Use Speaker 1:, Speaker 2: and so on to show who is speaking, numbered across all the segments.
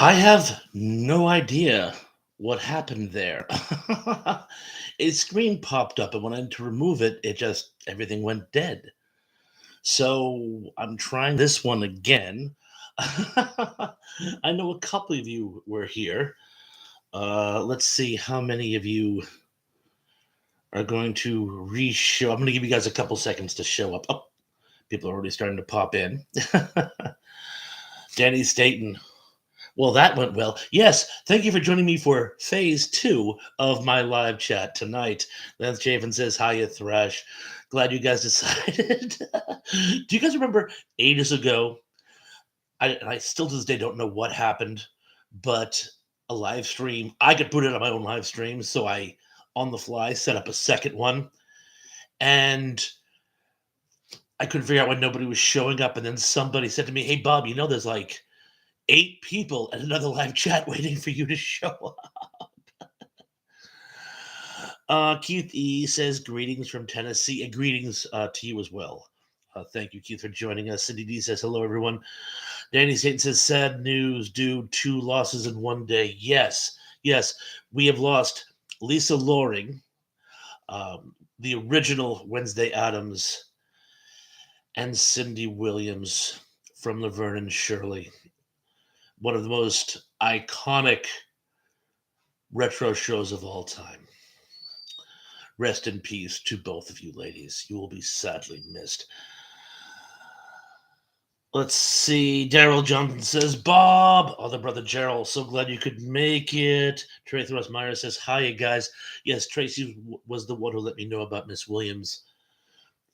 Speaker 1: I have no idea what happened there. A screen popped up, and when I went to remove it, it just everything went dead. So I'm trying this one again. I know a couple of you were here. Let's see how many of you are going to re-show. I'm going to give you guys a couple seconds to show up. Oh, people are already starting to pop in. Danny Staten. Well, that went well. Yes, thank you for joining me for phase two of my live chat tonight. Lance Chafin says, Hiya, Thrash. Glad you guys decided. Do you guys remember ages ago? I still to this day don't know what happened, but a live stream, I got booted on my own live stream. So I, on the fly, set up a second one. And I couldn't figure out why nobody was showing up. And then somebody said to me, Hey, Bob, there's like 8 people at another live chat waiting for you to show up. Keith E says, Greetings from Tennessee. And greetings to you as well. Thank you, Keith, for joining us. Cindy D says, Hello, everyone. Danny Satan says, Sad news, dude. 2 losses in one day. Yes. We have lost Lisa Loring, the original Wednesday Addams, and Cindy Williams from Laverne and Shirley. One of the most iconic retro shows of all time. Rest in peace to both of you ladies. You will be sadly missed. Let's see. Daryl Johnson says, Bob, other brother Gerald, so glad you could make it. Tracy Ross Meyer says, Hiya, guys. Yes, Tracy was the one who let me know about Miss Williams.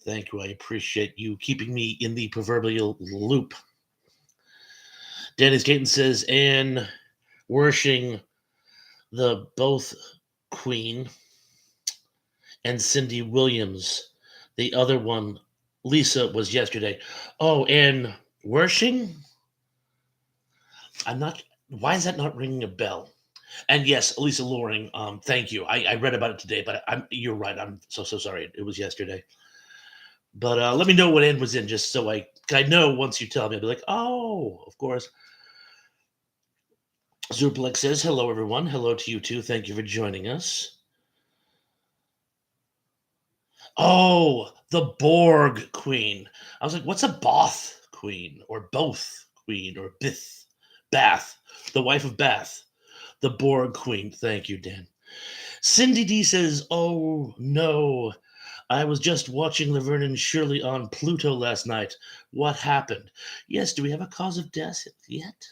Speaker 1: Thank you. I appreciate you keeping me in the proverbial loop. Danny Skaten says, and worshiping the both Queen and Cindy Williams. The other one, Lisa, was yesterday. Oh, and Wershing? I'm not. Why is that not ringing a bell? And yes, Lisa Loring. Thank you. I read about it today, but you're right. I'm so sorry. It was yesterday. But let me know what end was in, just so I know once you tell me. I'll be like, oh, of course. Zuplex says, hello, everyone. Hello to you too. Thank you for joining us. Oh, the Borg Queen. I was like, what's a Both Queen or Both Queen or Bith? Bath, the wife of Bath, the Borg Queen. Thank you, Dan. Cindy D says, oh no, I was just watching Laverne and Shirley on Pluto last night. What happened? Yes, do we have a cause of death yet?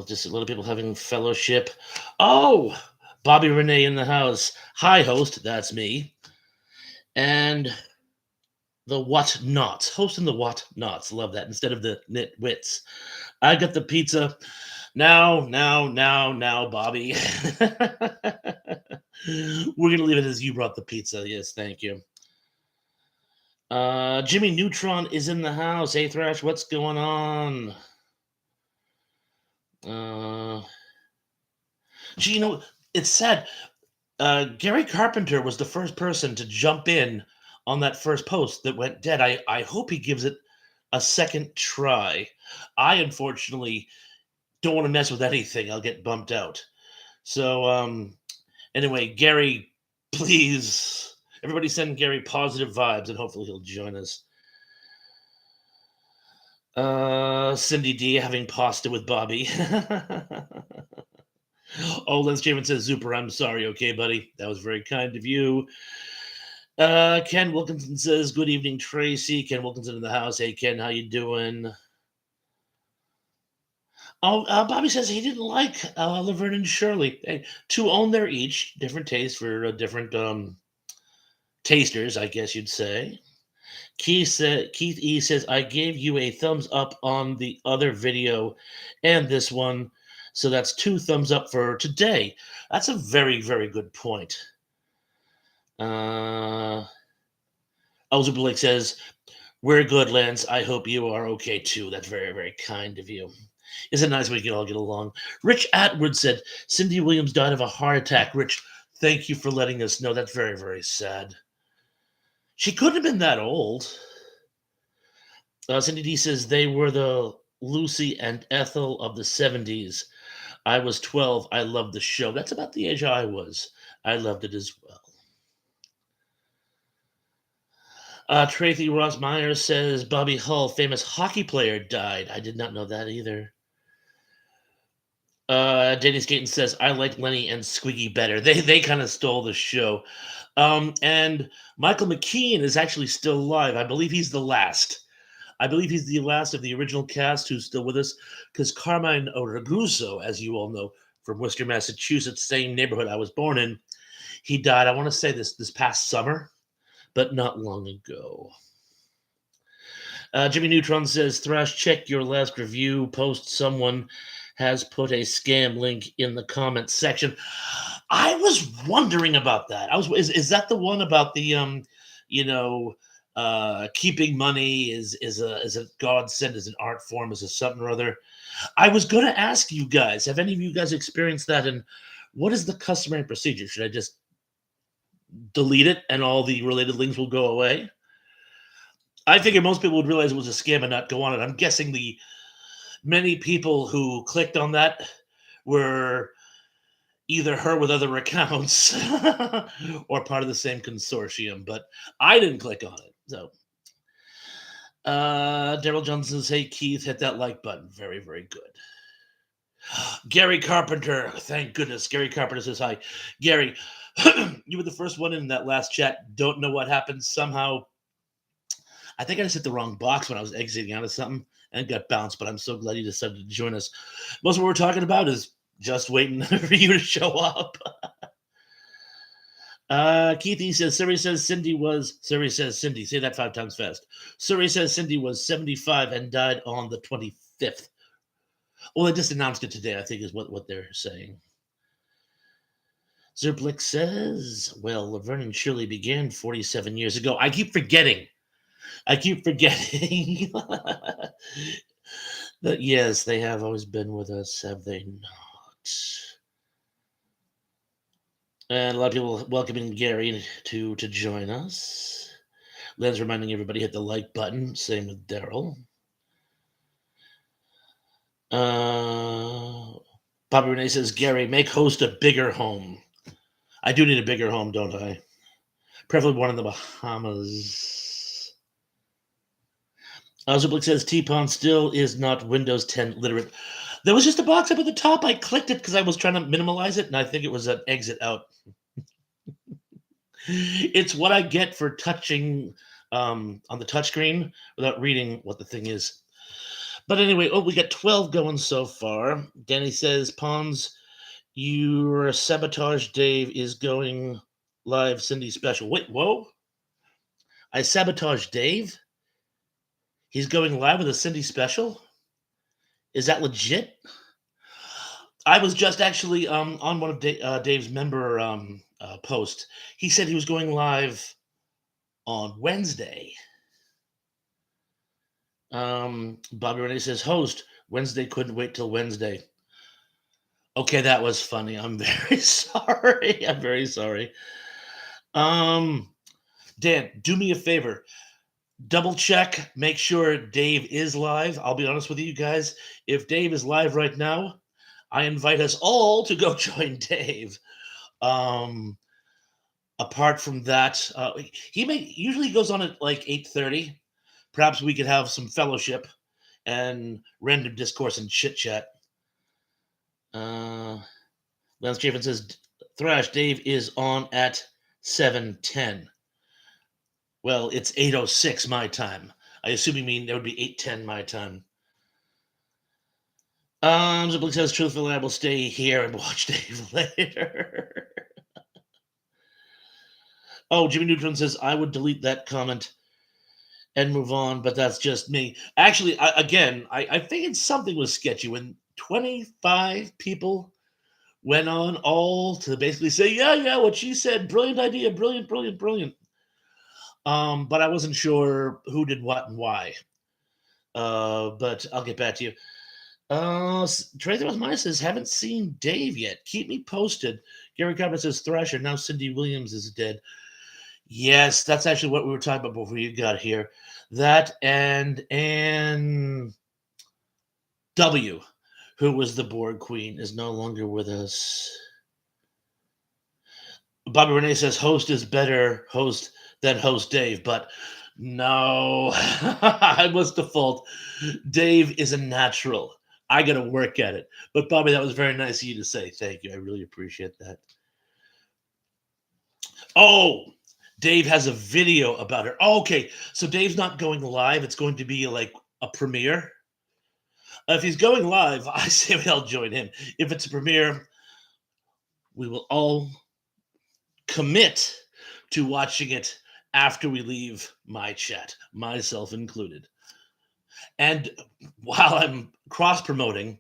Speaker 1: Just a lot of people having fellowship. Oh, Bobby Renee in the house. Hi, host. That's me. And the what nots. Hosting the what nots. Love that. Instead of the nitwits. I got the pizza. Now, Bobby. We're going to leave it as you brought the pizza. Yes, thank you. Jimmy Neutron is in the house. Hey, Thrash, what's going on? Gee, it's sad. Gary Carpenter was the first person to jump in on that first post that went dead. I hope he gives it a second try. I unfortunately don't want to mess with anything. I'll get bumped out. So anyway, Gary, please, everybody send Gary positive vibes, and hopefully he'll join us. Cindy D having pasta with Bobby. Oh, Lance Jamin says, Zuper, I'm sorry. Okay, buddy. That was very kind of you. Ken Wilkinson says, good evening, Tracy. Ken Wilkinson in the house. Hey, Ken, how you doing? Oh, Bobby says he didn't like Laverne and Shirley. Hey, to own their each, different taste for different tasters, I guess you'd say. Keith E says, I gave you a thumbs up on the other video and this one. So that's 2 thumbs up for today. That's a very, very good point. Elder Blake says, we're good, Lance. I hope you are okay too. That's very, very kind of you. Isn't it nice we can all get along? Rich Atwood said, Cindy Williams died of a heart attack. Rich, thank you for letting us know. That's very, very sad. She couldn't have been that old. Cindy D says they were the Lucy and Ethel of the 70s. I was 12. I loved the show. That's about the age I was. I loved it as well. Tracy Ross Myers says Bobby Hull, famous hockey player, died. I did not know that either. Danny Skaten says I like Lenny and Squiggy better. They kind of stole the show. And Michael McKean is actually still alive. I believe he's the last. I believe he's the last of the original cast who's still with us, because Carmine Raguso, as you all know, from Worcester, Massachusetts, same neighborhood I was born in, he died. I want to say this past summer, but not long ago. Jimmy Neutron says, Thrash, check your last review post. Someone has put a scam link in the comments section. I was wondering about that. Is that the one about the you know, keeping money is a godsend, as an art form, as a something or other. I was gonna ask you guys, have any of you guys experienced that, and what is the customary procedure? Should I just delete it and all the related links will go away? I figure most people would realize it was a scam and not go on it. I'm guessing the many people who clicked on that were either her with other accounts or part of the same consortium, but I didn't click on it. So, Daryl Johnson says, hey, Keith, hit that like button. Very, very good. Gary Carpenter, thank goodness. Gary Carpenter says, hi. Gary, you were the first one in that last chat. Don't know what happened. Somehow, I think I just hit the wrong box when I was exiting out of something and got bounced, but I'm so glad you decided to join us. Most of what we're talking about is just waiting for you to show up. Keithy says, Siri says Cindy, say that 5 times fast. Siri says Cindy was 75 and died on the 25th. Well, they just announced it today, I think is what they're saying. Zerblick says, well, Laverne and Shirley began 47 years ago. I keep forgetting that, yes, they have always been with us, have they not? And a lot of people welcoming Gary to join us. Len's reminding everybody hit the like button. Same with Daryl. Bobby Renee says, Gary, make host a bigger home. I do need a bigger home, don't I? Preferably one in the Bahamas. Zublik says, T-Pon still is not Windows 10 literate. There was just a box up at the top. I clicked it because I was trying to minimalize it, and I think it was an exit out. It's what I get for touching on the touchscreen without reading what the thing is. But anyway, we got 12 going so far. Danny says, Pons, your sabotage Dave is going live Cindy special. Wait, whoa? I sabotage Dave? He's going live with a Cindy special? Is that legit? I was just actually on one of Dave's member posts. He said he was going live on Wednesday. Bobby Renee says, host, Wednesday couldn't wait till Wednesday. Okay, that was funny. I'm very sorry. I'm very sorry. Dan, do me a favor. Double check, make sure Dave is live. I'll be honest with you guys. If Dave is live right now, I invite us all to go join Dave. Apart from that, he usually goes on at like 8:30. Perhaps we could have some fellowship and random discourse and chit chat. Lance Chafin says, Thrash, Dave is on at 7:10. Well, it's 8:06 my time. I assume you mean that would be 8:10 my time. Ziblik says, truthfully, I will stay here and watch Dave later. Oh, Jimmy Neutron says, I would delete that comment and move on, but that's just me. Actually, I figured something was sketchy when 25 people went on all to basically say, yeah, what she said, brilliant idea, brilliant, brilliant, brilliant. But I wasn't sure who did what and why. But I'll get back to you. Tracy Rosmaya says, haven't seen Dave yet. Keep me posted. Gary Carpenter says, Thrasher, now Cindy Williams is dead. Yes, that's actually what we were talking about before you got here. That and W, who was the Borg Queen, is no longer with us. Bobby Renee says host is better host than host Dave, but no, I must default. Dave is a natural. I got to work at it. But Bobby, that was very nice of you to say. Thank you. I really appreciate that. Oh, Dave has a video about her. Oh, okay, so Dave's not going live. It's going to be like a premiere. If he's going live, I say we all join him. If it's a premiere, we will all commit to watching it after we leave my chat, myself included. And while I'm cross promoting,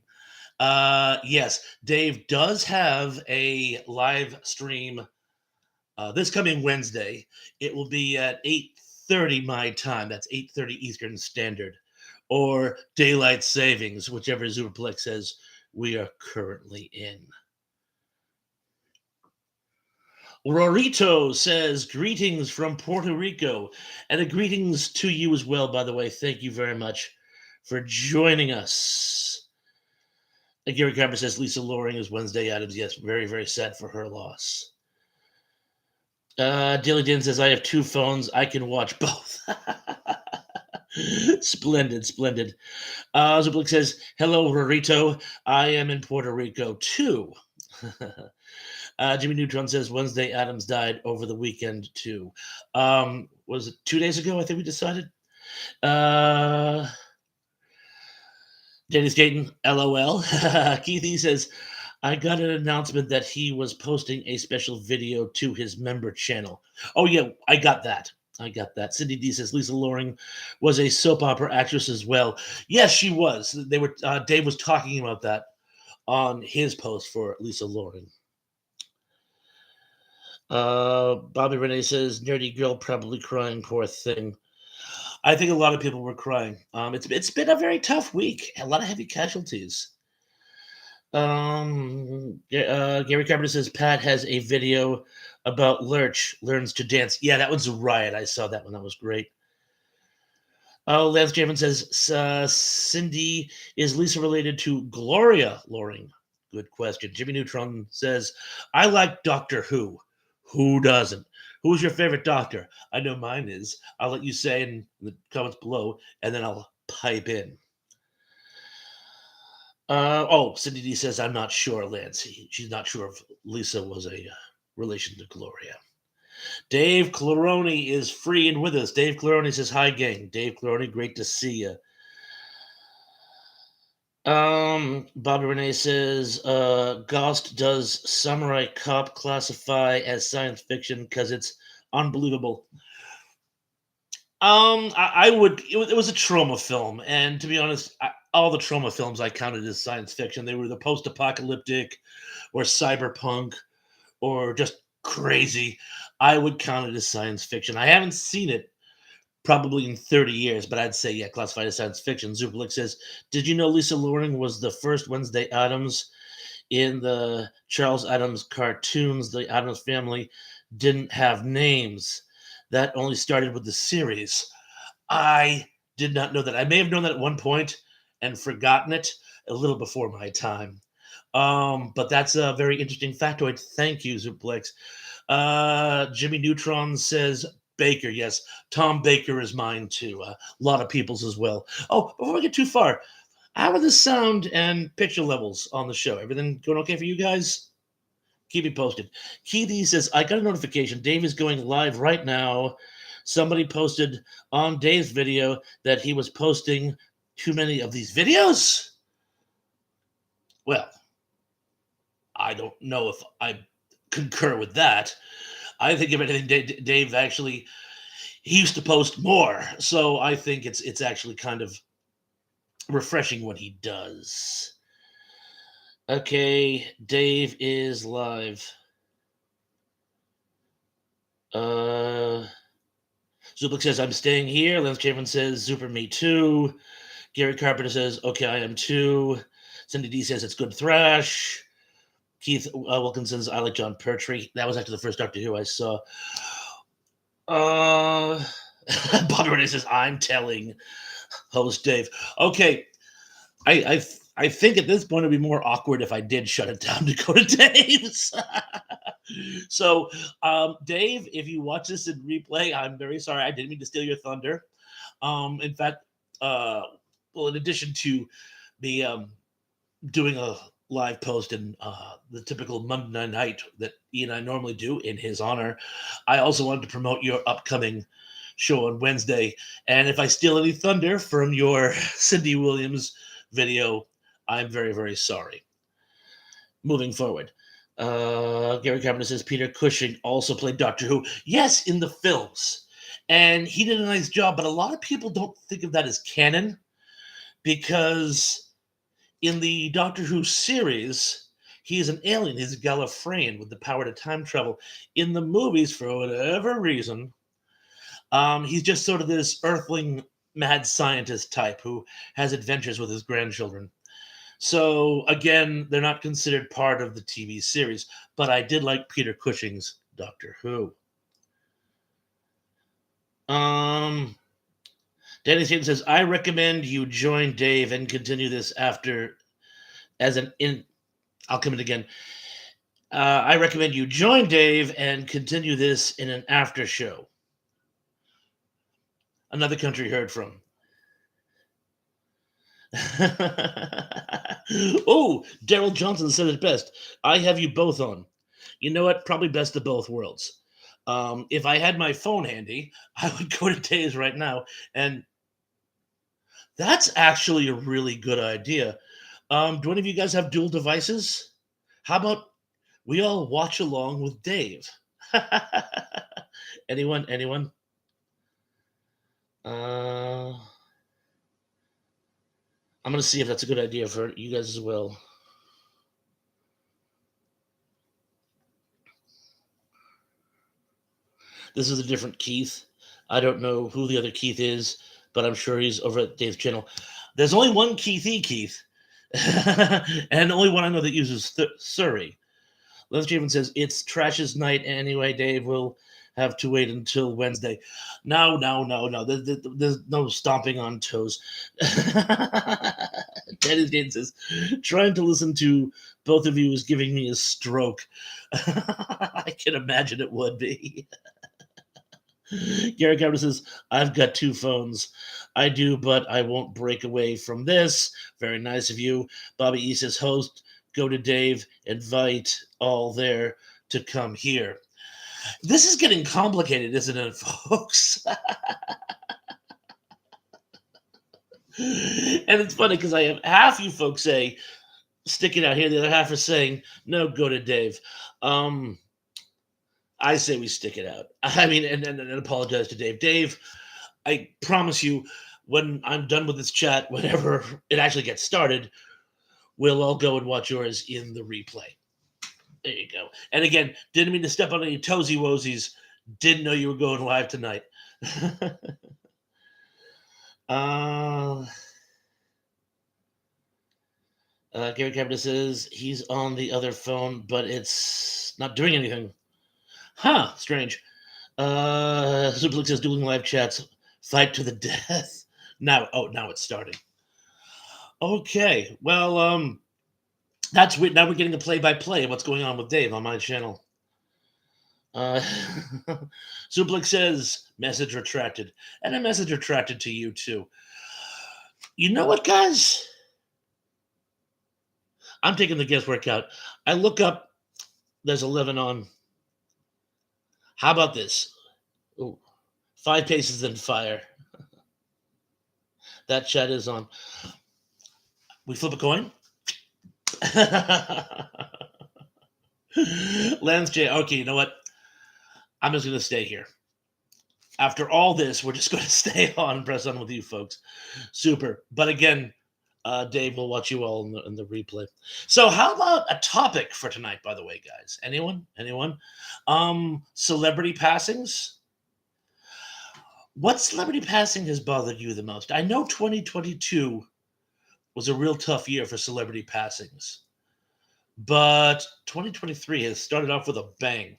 Speaker 1: yes, Dave does have a live stream this coming Wednesday. It will be at 8:30 my time. That's 8:30 Eastern Standard, or daylight savings, whichever Superplex says we are currently in. Rorito says greetings from Puerto Rico, and a greetings to you as well. By the way, thank you very much for joining us. Gary Carver says Lisa Loring is Wednesday Adams. Yes, very very sad for her loss. Dilly Din says I have two phones. I can watch both. Splendid, splendid. Zublik says hello, Rorito. I am in Puerto Rico too. Jimmy Neutron says Wednesday Adams died over the weekend too. Was it 2 days ago? I think we decided. Uh, Danny Skaten, LOL. Keithy says I got an announcement that he was posting a special video to his member channel. Oh yeah, I got that. I got that. Cindy D says Lisa Loring was a soap opera actress as well. Yes, she was. They were. Dave was talking about that on his post for Lisa Loring. Bobby Renee says, "Nerdy girl probably crying, poor thing." I think a lot of people were crying. It's been a very tough week. A lot of heavy casualties. Gary Carpenter says Pat has a video about Lurch learns to dance. Yeah, that was a riot. I saw that one. That was great. Lance Jamin says Cindy is Lisa related to Gloria Loring. Good question. Jimmy Neutron says I like Doctor Who. Who doesn't? Who's your favorite Doctor? I know mine is. I'll let you say in the comments below, and then I'll pipe in. Cindy D says I'm not sure, Lance. She's not sure if Lisa was a relation to Gloria. Dave Claroni is free and with us. Dave Claroni says, hi, gang. Dave Claroni, great to see you. Bobby Renee says, Ghost does Samurai Cop classify as science fiction because it's unbelievable. I would. It was a trauma film, and to be honest, all the trauma films I counted as science fiction. They were the post-apocalyptic, or cyberpunk, or just crazy. I would count it as science fiction. I haven't seen it probably in 30 years, but I'd say, yeah, classified as science fiction. Zupalik says, did you know Lisa Loring was the first Wednesday Addams in the Charles Addams cartoons? The Addams family didn't have names. That only started with the series. I did not know that. I may have known that at one point and forgotten it a little before my time. But that's a very interesting factoid. Thank you, Zuplex. Jimmy Neutron says Baker. Yes, Tom Baker is mine too. A lot of people's as well. Oh, before we get too far, how are the sound and picture levels on the show? Everything going okay for you guys? Keep me posted. Keithy says, I got a notification. Dave is going live right now. Somebody posted on Dave's video that he was posting too many of these videos. Well, I don't know if I concur with that. I think if anything, Dave actually he used to post more, so I think it's actually kind of refreshing what he does. Okay, Dave is live. Zuplik says I'm staying here. Lance Craven says Super me too. Gary Carpenter says okay I am too. Cindy D says it's good thrash. Keith Wilkins says I like John Pertwee. That was actually the first Doctor Who I saw. Uh, Bobby Renee says, I'm telling host Dave. Okay, I think at this point it'd be more awkward if I did shut it down to go to Dave's. So, Dave, if you watch this in replay, I'm very sorry. I didn't mean to steal your thunder. In fact, uh, well, in addition to me doing a live post and the typical Monday night that Ian and I normally do in his honor, I also wanted to promote your upcoming show on Wednesday. And if I steal any thunder from your Cindy Williams video, I'm very, very sorry. Moving forward. Gary Carpenter says Peter Cushing also played Doctor Who. Yes, in the films. And he did a nice job, but a lot of people don't think of that as canon because in the Doctor Who series, he is an alien. He's a Gallifreyan with the power to time travel. In the movies, for whatever reason, he's just sort of this earthling mad scientist type who has adventures with his grandchildren. So again, they're not considered part of the TV series, but I did like Peter Cushing's Doctor Who. Danny Staten says, I recommend you join Dave and continue this after as an in. I'll come in again. I recommend you join Dave and continue this in an after show. Another country heard from. Oh, Daryl Johnson said it best. I have you both on. You know what? Probably best of both worlds. If I had my phone handy, I would go to Dave's right now. And that's actually a really good idea. Do any of you guys have dual devices? How about we all watch along with Dave? Anyone? Anyone? I'm going to see if that's a good idea for you guys as well. This is a different Keith. I don't know who the other Keith is, but I'm sure he's over at Dave's channel. There's only one Keith, and only one I know that uses Surrey. Les Javen says, it's Trash's night anyway, Dave. We'll have to wait until Wednesday. No. There's no stomping on toes. Dennis Gaten says, trying to listen to both of you is giving me a stroke. I can imagine it would be. Gary Carter says, I've got two phones. I do, but I won't break away from this. Very nice of you. Bobby E says, host, go to Dave, invite all there to come here. This is getting complicated, isn't it, folks? And it's funny because I have half you folks say, stick it out here. The other half are saying, no, go to Dave. I say we stick it out. I mean, and apologize to Dave. Dave, I promise you, when I'm done with this chat, whenever it actually gets started, we'll all go and watch yours in the replay. There you go. And again, didn't mean to step on any toesy woesies. Didn't know you were going live tonight. Gary Capital says he's on the other phone, but it's not doing anything. Huh, strange. Superlix says dueling live chats, fight to the death. Now it's starting. Okay, well, that's weird. Now we're getting a play-by-play of what's going on with Dave on my channel. Suplex says, message retracted. And a message retracted to you, too. You know what, guys? I'm taking the guesswork out. I look up, there's 11 on. How about this? Ooh, 5 paces in fire. That chat is on. We flip a coin? Lance J. Okay, you know what? I'm just going to stay here. After all this, we're just going to stay on and press on with you folks. Super. But again, Dave will watch you all in the replay. So how about a topic for tonight, by the way, guys? Anyone? Celebrity passings? What celebrity passing has bothered you the most? I know 2022 was a real tough year for celebrity passings, but 2023 has started off with a bang.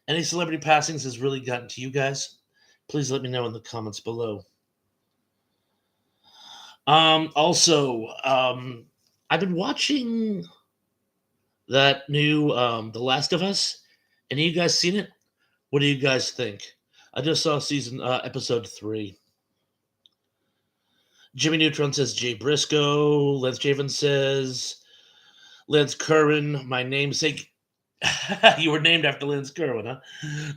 Speaker 1: Any celebrity passings has really gotten to you guys? Please let me know in the comments below. Also, I've been watching that new The Last of Us. Any of you guys seen it? What do you guys think? I just saw episode 3. Jimmy Neutron says Jay Briscoe. Lance Javen says Lance Curran, my namesake. You were named after Lance Kerwin, huh?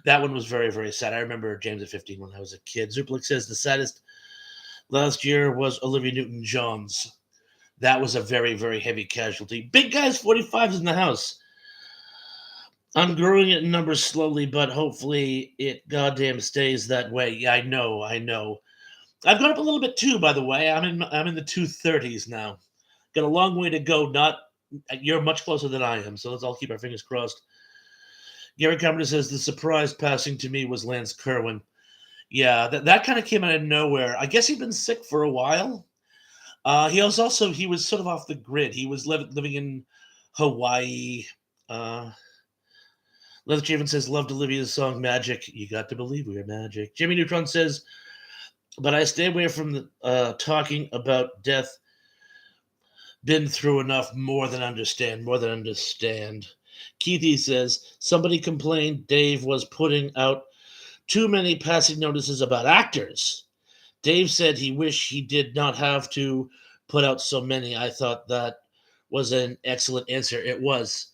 Speaker 1: That one was very, very sad. I remember James at 15 when I was a kid. Zuplik says the saddest last year was Olivia Newton-John's. That was a very, very heavy casualty. Big guys, 45 is in the house. I'm growing it in numbers slowly, but hopefully it goddamn stays that way. Yeah, I know. I've gone up a little bit too, by the way. I'm in the 230s now. Got a long way to go. Not You're much closer than I am, so let's all keep our fingers crossed. Gary Carpenter says the surprise passing to me was Lance Kerwin. Yeah, that kind of came out of nowhere. I guess he'd been sick for a while. He was sort of off the grid. He was living in Hawaii. Leather Javen says loved Olivia's song Magic. You got to believe we are magic. Jimmy Neutron says, but I stay away from talking about death. Been through enough, more than understand. Keithy says somebody complained Dave was putting out too many passing notices about actors. Dave said he wished he did not have to put out so many. I thought that was an excellent answer. It was.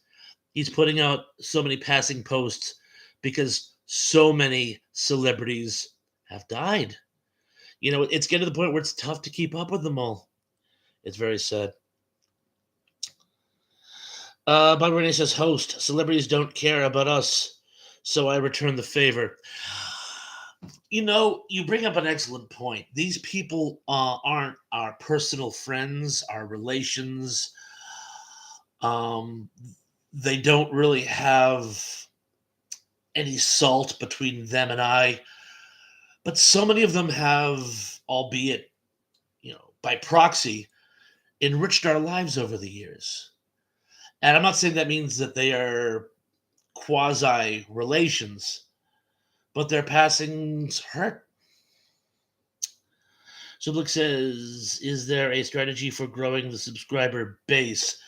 Speaker 1: He's putting out so many passing posts because so many celebrities have died. It's getting to the point where it's tough to keep up with them all. It's very sad. Bob Renee says, host, celebrities don't care about us, so I return the favor. You bring up an excellent point. These people aren't our personal friends, our relations. They don't really have any salt between them and I. But so many of them have, albeit, by proxy, enriched our lives over the years. And I'm not saying that means that they are quasi relations, but their passings hurt. Sublik says, is there a strategy for growing the subscriber base?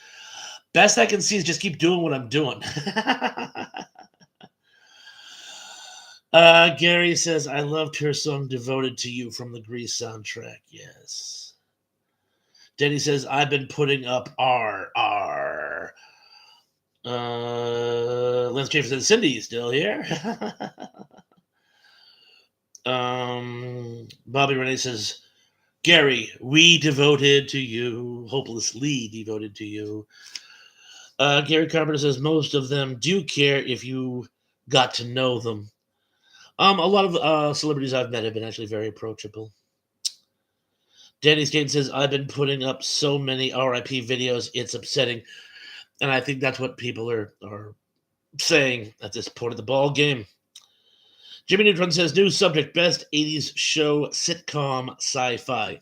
Speaker 1: Best I can see is just keep doing what I'm doing. Gary says, I loved her song Devoted to You from the Grease soundtrack. Yes. Denny says, I've been putting up R. Lance James says, Cindy, still here? Bobby Renee says, Gary, we devoted to you. Hopelessly devoted to you. Gary Carpenter says, most of them do care if you got to know them. A lot of celebrities I've met have been actually very approachable. Danny Stain says, I've been putting up so many RIP videos, it's upsetting. And I think that's what people are saying at this point of the ball game. Jimmy Neutron says, new subject, best 80s show, sitcom, sci-fi.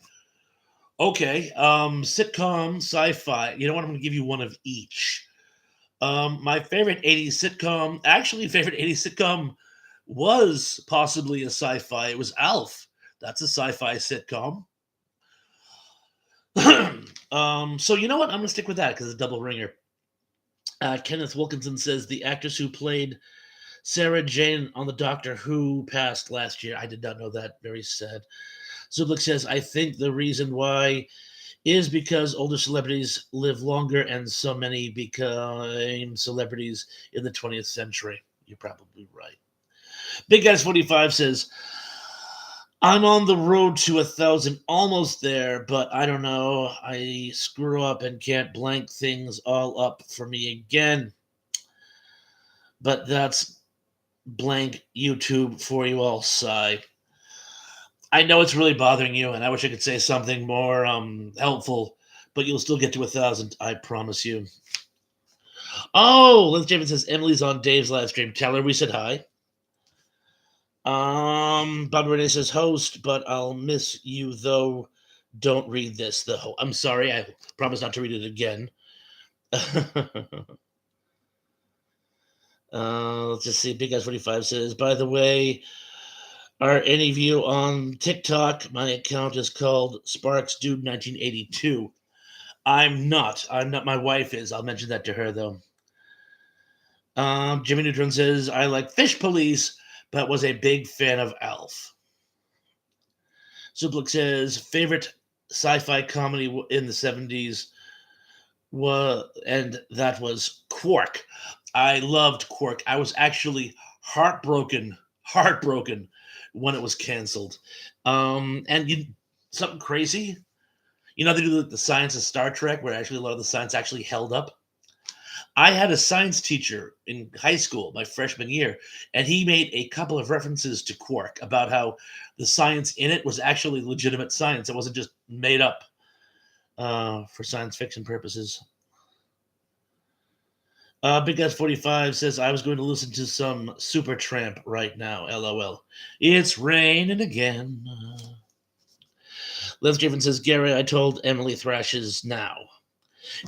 Speaker 1: Okay, sitcom, sci-fi. You know what? I'm going to give you one of each. My favorite 80s sitcom was possibly a sci-fi. It was Alf. That's a sci-fi sitcom. So you know what? I'm going to stick with that because it's a double ringer. Kenneth Wilkinson says the actress who played Sarah Jane on the Doctor Who passed last year. I did not know that. Very sad. Zublik says, I think the reason why is because older celebrities live longer and so many became celebrities in the 20th century. You're probably right. Big Guys 45 says, I'm on the road to 1,000, almost there, but I don't know. I screw up and can't blank things all up for me again. But that's blank YouTube for you all, sigh. I know it's really bothering you, and I wish I could say something more helpful, but you'll still get to 1,000, I promise you. Oh, Liz James says Emily's on Dave's live stream. Tell her we said hi. Bob Renee says host, but I'll miss you though. Don't read this. I'm sorry. I promise not to read it again. Let's just see. Big Guys 45 says, by the way, are any of you on TikTok? My account is called Sparks Dude 1982. I'm not. I'm not. My wife is. I'll mention that to her though. Jimmy Neutron says, I like Fish Police, but was a big fan of Alf. Suplik says, favorite sci-fi comedy in the 70s and that was Quark. I loved Quark. I was actually heartbroken when it was canceled. And something crazy, they do the science of Star Trek, where actually a lot of the science actually held up. I had a science teacher in high school, my freshman year, and he made a couple of references to Quark about how the science in it was actually legitimate science. It wasn't just made up for science fiction purposes. Big S 45 says, I was going to listen to some Supertramp right now. LOL. It's raining again. Les Driven says, Gary, I told Emily Thrashes now.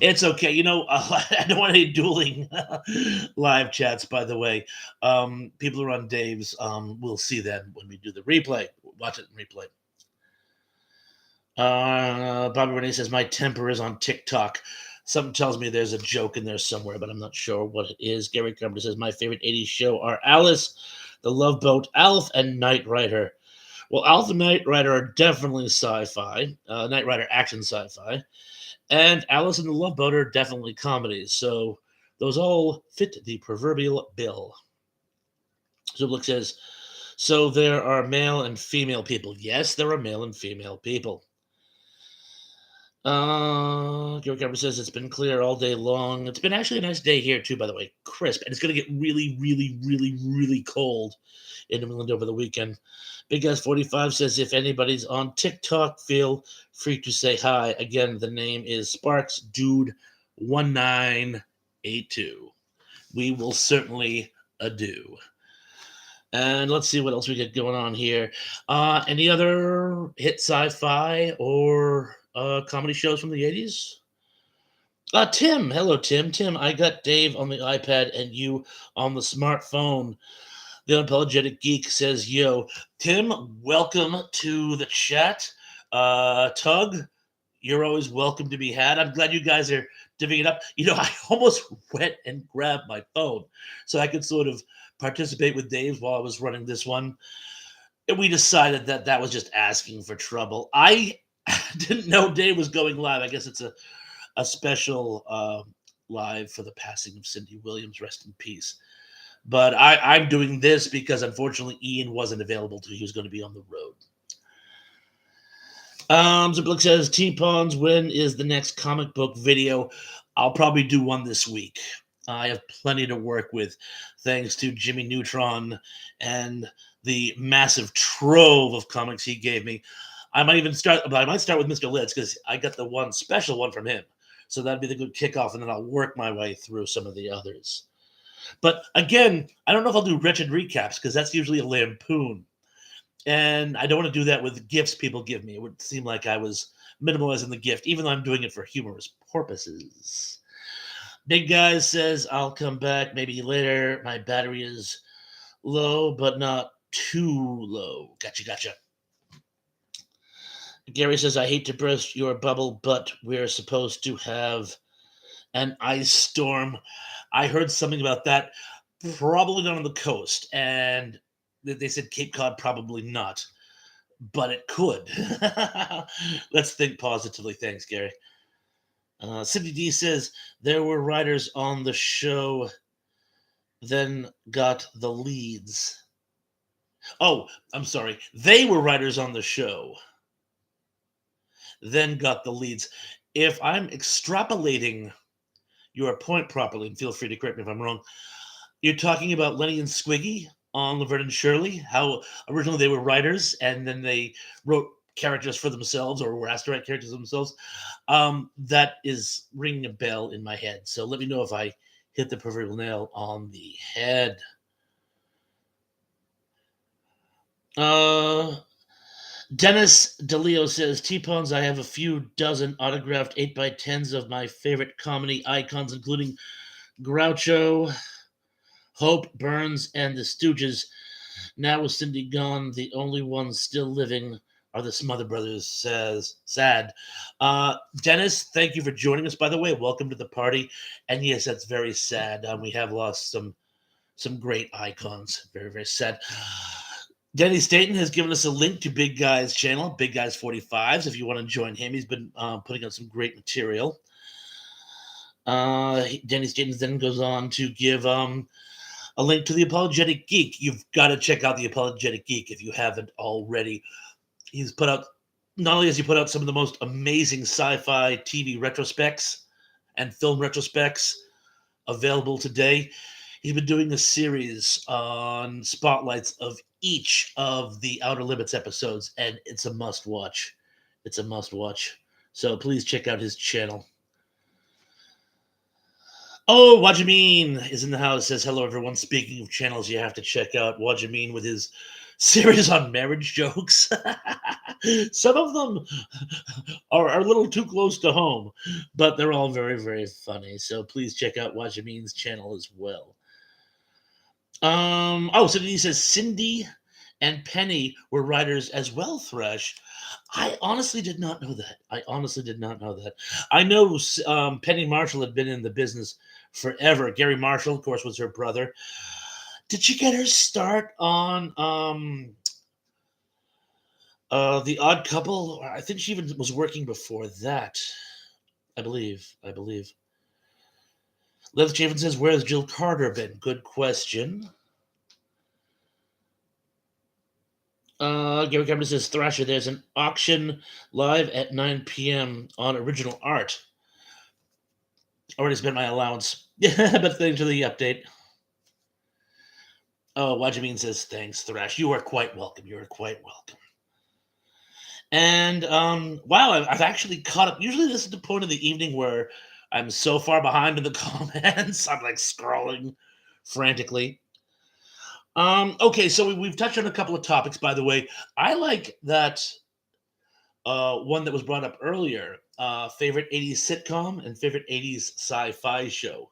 Speaker 1: It's okay. I don't want any dueling live chats, by the way. People who are on Dave's, we'll see them when we do the replay. Watch it in replay. Bobby Renee says, my temper is on TikTok. Something tells me there's a joke in there somewhere, but I'm not sure what it is. Gary Carpenter says, my favorite 80s show are Alice, The Love Boat, Alf, and Knight Rider. Well, Alf and Knight Rider are definitely sci-fi. Knight Rider action sci-fi. And Alice and the Love Boat are definitely comedies. So those all fit the proverbial bill. Zublik says, so there are male and female people. Yes, there are male and female people. Gary Carver says it's been clear all day long. It's been actually a nice day here too, by the way, crisp, and it's going to get really, really, really, really cold in New England over the weekend. Big Guys 45 says if anybody's on TikTok, feel free to say hi. Again, the name is Sparks Dude 1982. We will certainly do. And let's see what else we get going on here. Any other hit sci-fi or comedy shows from the 80s? Tim. Hello, Tim. Tim, I got Dave on the iPad and you on the smartphone. The Unapologetic Geek says, yo, Tim, welcome to the chat. Tug, you're always welcome to be had. I'm glad you guys are divvying it up. I almost went and grabbed my phone so I could sort of participate with Dave while I was running this one. And we decided that was just asking for trouble. I didn't know Dave was going live. I guess it's a special live for the passing of Cindy Williams. Rest in peace. But I'm doing this because unfortunately Ian wasn't available. He was going to be on the road. Ziblick says, T-Pawns, when is the next comic book video? I'll probably do one this week. I have plenty to work with, thanks to Jimmy Neutron and the massive trove of comics he gave me. I might start with Mr. Litz because I got the one special one from him. So that'd be the good kickoff, and then I'll work my way through some of the others. But again, I don't know if I'll do wretched recaps because that's usually a lampoon. And I don't want to do that with gifts people give me. It would seem like I was minimalizing the gift, even though I'm doing it for humorous purposes. Big Guy says, I'll come back maybe later. My battery is low, but not too low. Gotcha. Gary says, I hate to burst your bubble, but we're supposed to have an ice storm. I heard something about that. Probably not on the coast. And they said Cape Cod, probably not. But it could. Let's think positively. Thanks, Gary. Cindy D says, there were writers on the show, then got the leads. Oh, I'm sorry. They were writers on the show, then got the leads. If I'm extrapolating your point properly, and feel free to correct me if I'm wrong, you're talking about Lenny and Squiggy on Laverne and Shirley, how originally they were writers and then they wrote characters for themselves or were asked to write characters themselves. That is ringing a bell in my head. So let me know if I hit the proverbial nail on the head. Dennis DeLeo says, T-Pawns, I have a few dozen autographed 8x10s of my favorite comedy icons, including Groucho, Hope, Burns, and the Stooges. Now with Cindy gone, the only ones still living are the Smother Brothers, says sad. Dennis, thank you for joining us, by the way. Welcome to the party. And yes, that's very sad. We have lost some great icons. Very, very sad. Denny Staten has given us a link to Big Guy's channel, Big Guy's 45s. If you want to join him, he's been putting out some great material. Denny Staten then goes on to give a link to the Apologetic Geek. You've got to check out the Apologetic Geek if you haven't already. He's put out, not only has he put out some of the most amazing sci-fi TV retrospects and film retrospects available today, he's been doing a series on spotlights of each of the Outer Limits episodes, and it's a must watch. It's a must watch. So please check out his channel. Oh, Wajimeen is in the house. Says hello, everyone. Speaking of channels, you have to check out Wajimeen with his series on marriage jokes. Some of them are a little too close to home, but they're all very, very funny. So please check out Wajimeen's channel as well. Oh, so he says Cindy and Penny were writers as well, Thresh. I honestly did not know that. I honestly did not know that. I know Penny Marshall had been in the business forever. Gary Marshall, of course, was her brother. Did she get her start on The Odd Couple? I think she even was working before that. I believe. Liv Chafin says, "Where's Jill Carter been?" Good question. Gary Cameron says, "Thrasher, there's an auction live at 9 p.m. on original art. Already spent my allowance." But thanks for the update. Oh, Wajimeen says, "Thanks, Thrash. You are quite welcome. You are quite welcome." And wow, I've actually caught up. Usually, this is the point of the evening where I'm so far behind in the comments. I'm like scrolling frantically. Okay, so we've touched on a couple of topics, by the way. I like that one that was brought up earlier, favorite 80s sitcom and favorite 80s sci-fi show.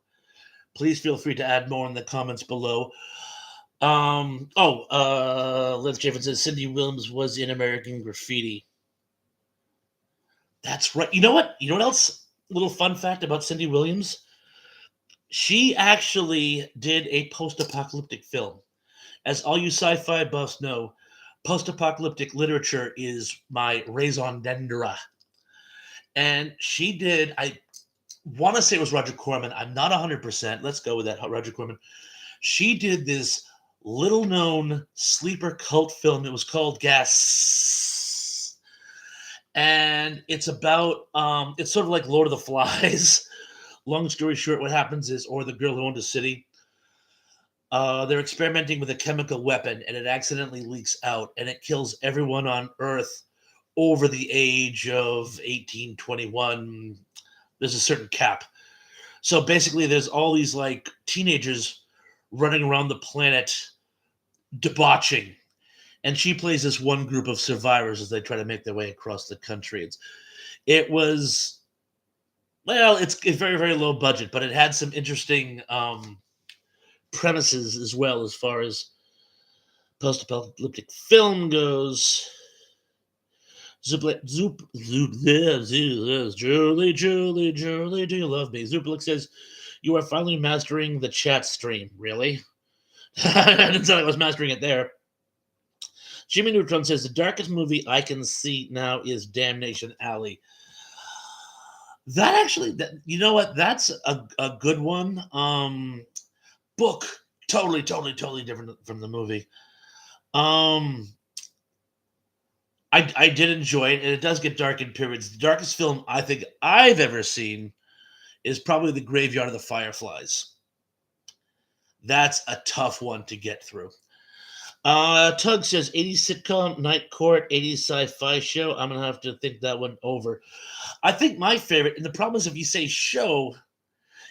Speaker 1: Please feel free to add more in the comments below. Liz Chafin says Cindy Williams was in American Graffiti. That's right. You know what? You know what else? Little fun fact about Cindy Williams. She actually did a post-apocalyptic film. As all you sci-fi buffs know, post-apocalyptic literature is my raison d'etre. And she did, I want to say it was Roger Corman. I'm not 100%. Let's go with that, Roger Corman. She did this little known sleeper cult film. It was called Gas. And it's about, it's sort of like Lord of the Flies. Long story short, what happens is, or The Girl Who Owned a City, they're experimenting with a chemical weapon and it accidentally leaks out and it kills everyone on Earth over the age of 1821. There's a certain cap. So basically, there's all these like teenagers running around the planet debauching. And she plays this one group of survivors as they try to make their way across the country. It was, well, it's very, very low budget, but it had some interesting premises as well as far as post-apocalyptic film goes. Julie, do you love me? Zuplik says, "You are finally mastering the chat stream." Really? I didn't say I was mastering it there. Jimmy Neutron says, "The darkest movie I can see now is Damnation Alley." That actually, you know what? That's a good one. Book, totally different from the movie. I did enjoy it, and it does get dark in periods. The darkest film I think I've ever seen is probably The Graveyard of the Fireflies. That's a tough one to get through. Tug says 80s sitcom, Night Court, 80s sci-fi show. I'm gonna have to think that one over. I think my favorite, and the problem is if you say show,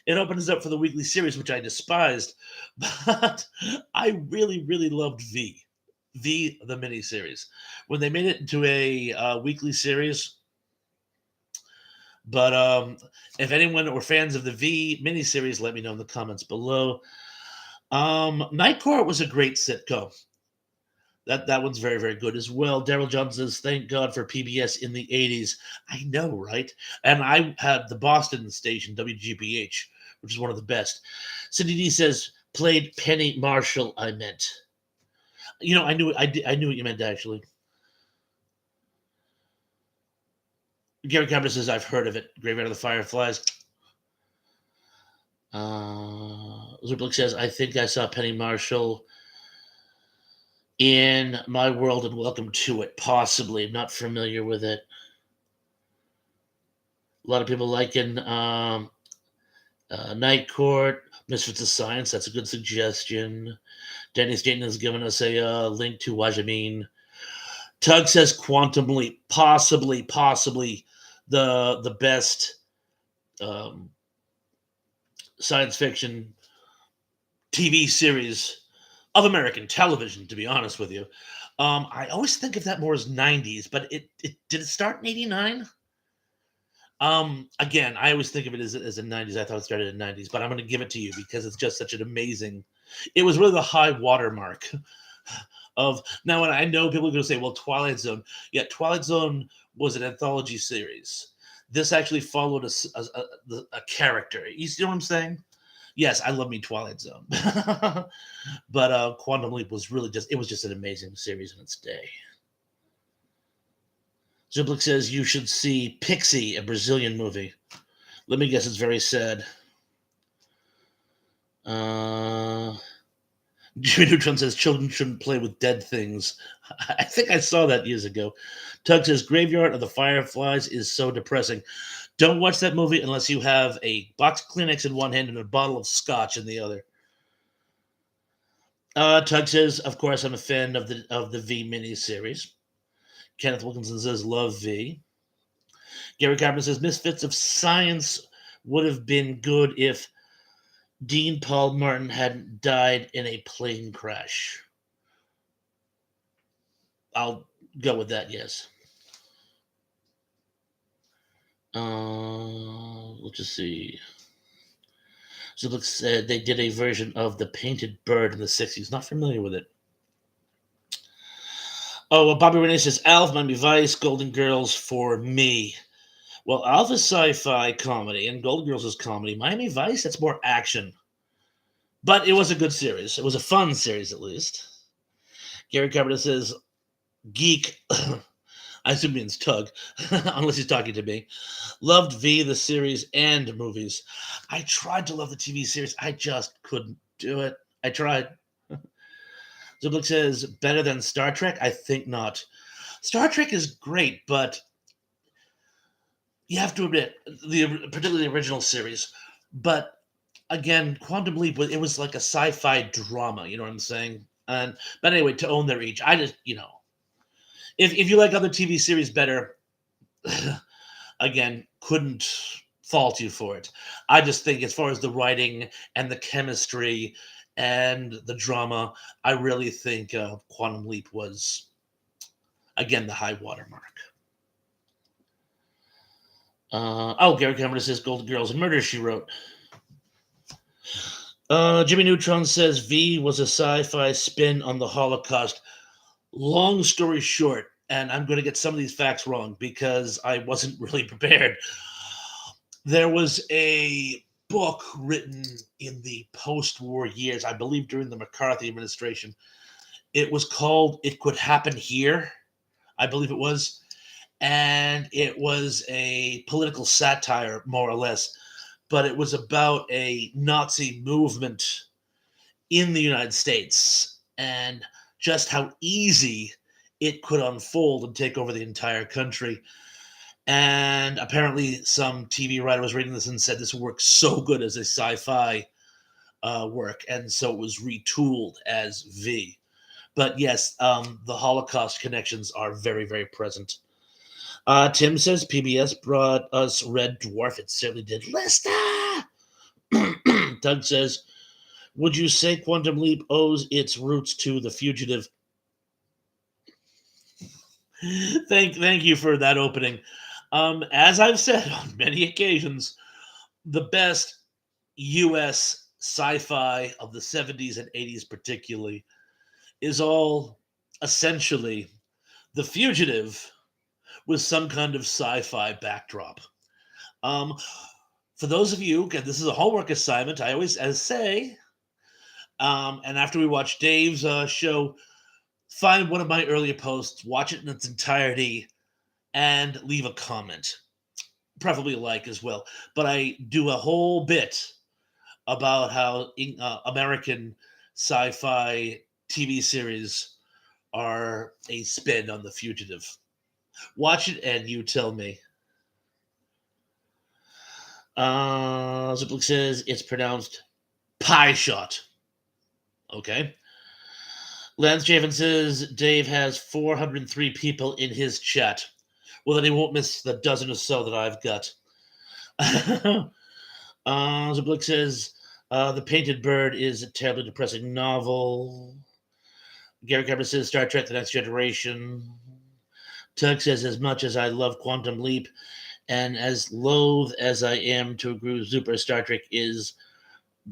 Speaker 1: it opens up for the weekly series, which I despised. But I really loved V, the miniseries, when they made it into a weekly series. But if anyone or fans of the V miniseries, let me know in the comments below. Night Court was a great sitcom. That one's very, very good as well. Daryl Johnson says, "Thank God for PBS in the '80s." I know, right? And I had the Boston station WGBH, which is one of the best. Cindy D says, "Played Penny Marshall." I meant, I knew I knew what you meant actually. Gary Carpenter says, "I've heard of it." Graveyard of the Fireflies. Zublik says, "I think I saw Penny Marshall in My World and Welcome to It." Possibly, I'm not familiar with it. A lot of people liking Night Court, Misfits of Science. That's a good suggestion. Dennis Dayton has given us a link to Wajamin. Tug says Quantum Leap, possibly the best um, science fiction TV series of American television. To be honest with you, I always think of that more as '90s, but it did it start in '89? Again, I always think of it as a '90s. I thought it started in '90s, but I'm going to give it to you because it's just such an amazing. It was really the high watermark of now. And I know people are going to say, "Well, Twilight Zone." Yeah, Twilight Zone was an anthology series. This actually followed a character. You see what I'm saying? Yes, I love me Twilight Zone, but Quantum Leap was really just an amazing series in its day. Zublik says you should see Pixie, a Brazilian movie. Let me guess, it's very sad. Uh, Jimmy Neutron says children shouldn't play with dead things. I think I saw that years ago. Tug says Graveyard of the Fireflies is so depressing. Don't watch that movie unless you have a box of Kleenex in one hand and a bottle of scotch in the other. Tug says, of course, I'm a fan of the V miniseries. Kenneth Wilkinson says, love V. Gary Carpenter says, Misfits of Science would have been good if Dean Paul Martin hadn't died in a plane crash. I'll go with that, yes. Let's just see. So it looks they did a version of The Painted Bird in the 60s. Not familiar with it. Oh, well, Bobby Renee says, Alf, Miami Vice, Golden Girls for me. Well, Alf is sci-fi comedy, and Golden Girls is comedy. Miami Vice, that's more action. But it was a good series. It was a fun series, at least. Gary Carpenter says, geek. I assume means Tug, unless he's talking to me. Loved V, the series and movies. I tried to love the TV series. I just couldn't do it. I tried. Zublik says, better than Star Trek? I think not. Star Trek is great, but you have to admit, particularly the original series. But again, Quantum Leap, it was like a sci-fi drama. You know what I'm saying? But anyway, to own their each, I just if you like other TV series better, again, couldn't fault you for it. I just think as far as the writing and the chemistry and the drama, I really think Quantum Leap was again the high watermark. Gary Cameron says Golden Girls and Murder, She Wrote. Jimmy Neutron says V was a sci-fi spin on the Holocaust. Long story short, and I'm going to get some of these facts wrong because I wasn't really prepared. There was a book written in the post-war years, I believe during the McCarthy administration. It was called It Could Happen Here, I believe it was. And it was a political satire, more or less. But it was about a Nazi movement in the United States and just how easy it could unfold and take over the entire country. And apparently, some TV writer was reading this and said this works so good as a sci-fi work, and so it was retooled as V. But yes, the Holocaust connections are very, very present. Tim says PBS brought us Red Dwarf. It certainly did. Lester! Doug says, would you say Quantum Leap owes its roots to The Fugitive? Thank you for that opening. As I've said on many occasions, the best U.S. sci-fi of the 70s and 80s particularly is all essentially The Fugitive with some kind of sci-fi backdrop. Um, for those of you, again, this is a homework assignment. I always as say, and after we watch Dave's show, find one of my earlier posts, watch it in its entirety, and leave a comment, preferably a like as well. But I do a whole bit about how American sci-fi TV series are a spin on The Fugitive. Watch it and you tell me. Ziplik says it's pronounced pie shot. Okay. Lance Javen says Dave has 403 people in his chat. Well, then he won't miss the dozen or so that I've got. Ziplik says The Painted Bird is a terribly depressing novel. Gary Carver says Star Trek The Next Generation. Tug says, as much as I love Quantum Leap and as loath as I am to agree with Super, Star Trek is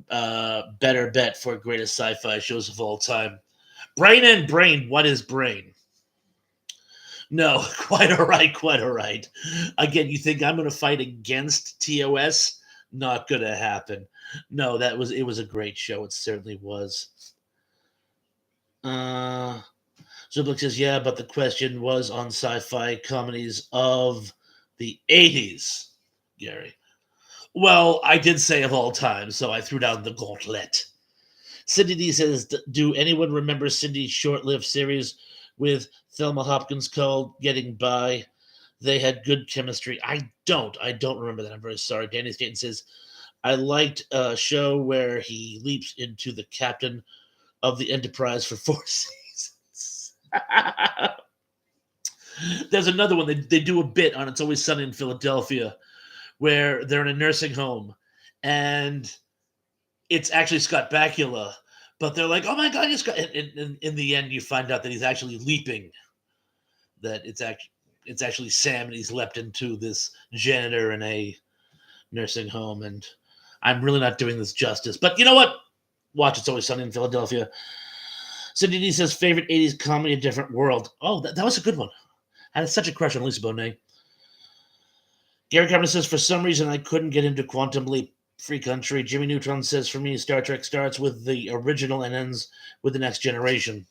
Speaker 1: better bet for greatest sci-fi shows of all time. Brain and Brain, what is Brain? No, quite all right, quite all right. Again, you think I'm going to fight against TOS? Not going to happen. No, it was a great show. It certainly was. Zublik says, yeah, but the question was on sci-fi comedies of the 80s, Gary. Well, I did say of all time, so I threw down the gauntlet. Cindy D says, do anyone remember Cindy's short-lived series with Thelma Hopkins called Getting By? They had good chemistry. I don't remember that. I'm very sorry. Danny Staten says, I liked a show where he leaps into the captain of the Enterprise for 4 seasons. There's another one. They do a bit on It's Always Sunny in Philadelphia where they're in a nursing home and it's actually Scott Bakula, but they're like, oh my God, Scott. In the end, you find out that he's actually leaping, that it's actually Sam and he's leapt into this janitor in a nursing home. And I'm really not doing this justice, but you know what? Watch It's Always Sunny in Philadelphia. Cindy D says, favorite 80s comedy, A Different World. Oh, that was a good one. I had such a crush on Lisa Bonet. Gary Carpenter says, for some reason, I couldn't get into Quantum Leap. Free Country. Jimmy Neutron says, for me, Star Trek starts with the original and ends with the Next Generation.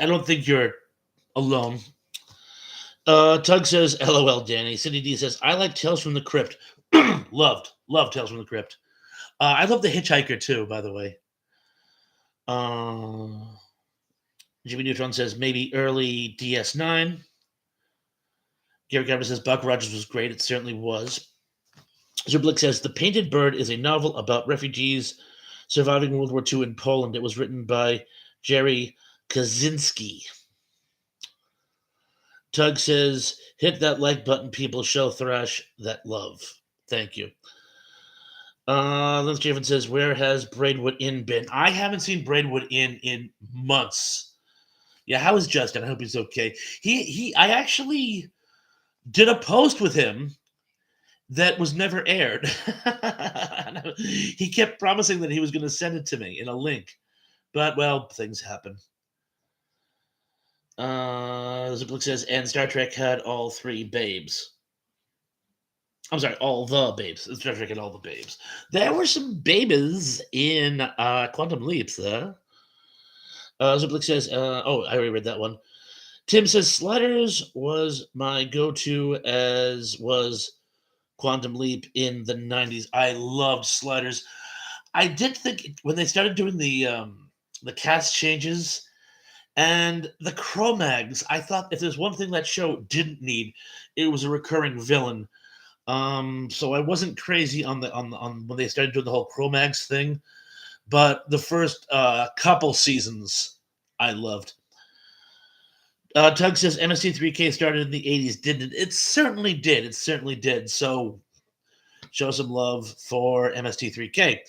Speaker 1: I don't think you're alone. Tug says, LOL, Danny. Cindy D says, I like Tales from the Crypt. Loved Tales from the Crypt. I love The Hitchhiker, too, by the way. Jimmy Neutron says, maybe early DS9. Gary Carpenter says, Buck Rogers was great. It certainly was. Zublik says, The Painted Bird is a novel about refugees surviving World War II in Poland. It was written by Jerry Kaczynski. Tug says, hit that like button, people. Show Thrash that love. Thank you. Lance Javen says, where has Braidwood Inn been? I haven't seen Braidwood Inn in months. Yeah, how is Justin? I hope he's okay. I actually did a post with him that was never aired. He kept promising that he was going to send it to me in a link. But, well, things happen. Ziplik says, and Star Trek had all 3 babes. I'm sorry, all the babes. Star Trek had all the babes. There were some babies in Quantum Leaps, huh? Ziplik says, I already read that one. Tim says, Sliders was my go-to, as was Quantum Leap in the 90s. I loved Sliders. I did think when they started doing the cast changes and the Cro-Mags, I thought if there's one thing that show didn't need, it was a recurring villain. So I wasn't crazy on when they started doing the whole Cro-Mags thing, but the first couple seasons I loved. Tug says MST3K started in the 80s, didn't it? It certainly did. It certainly did. So show some love for MST3K.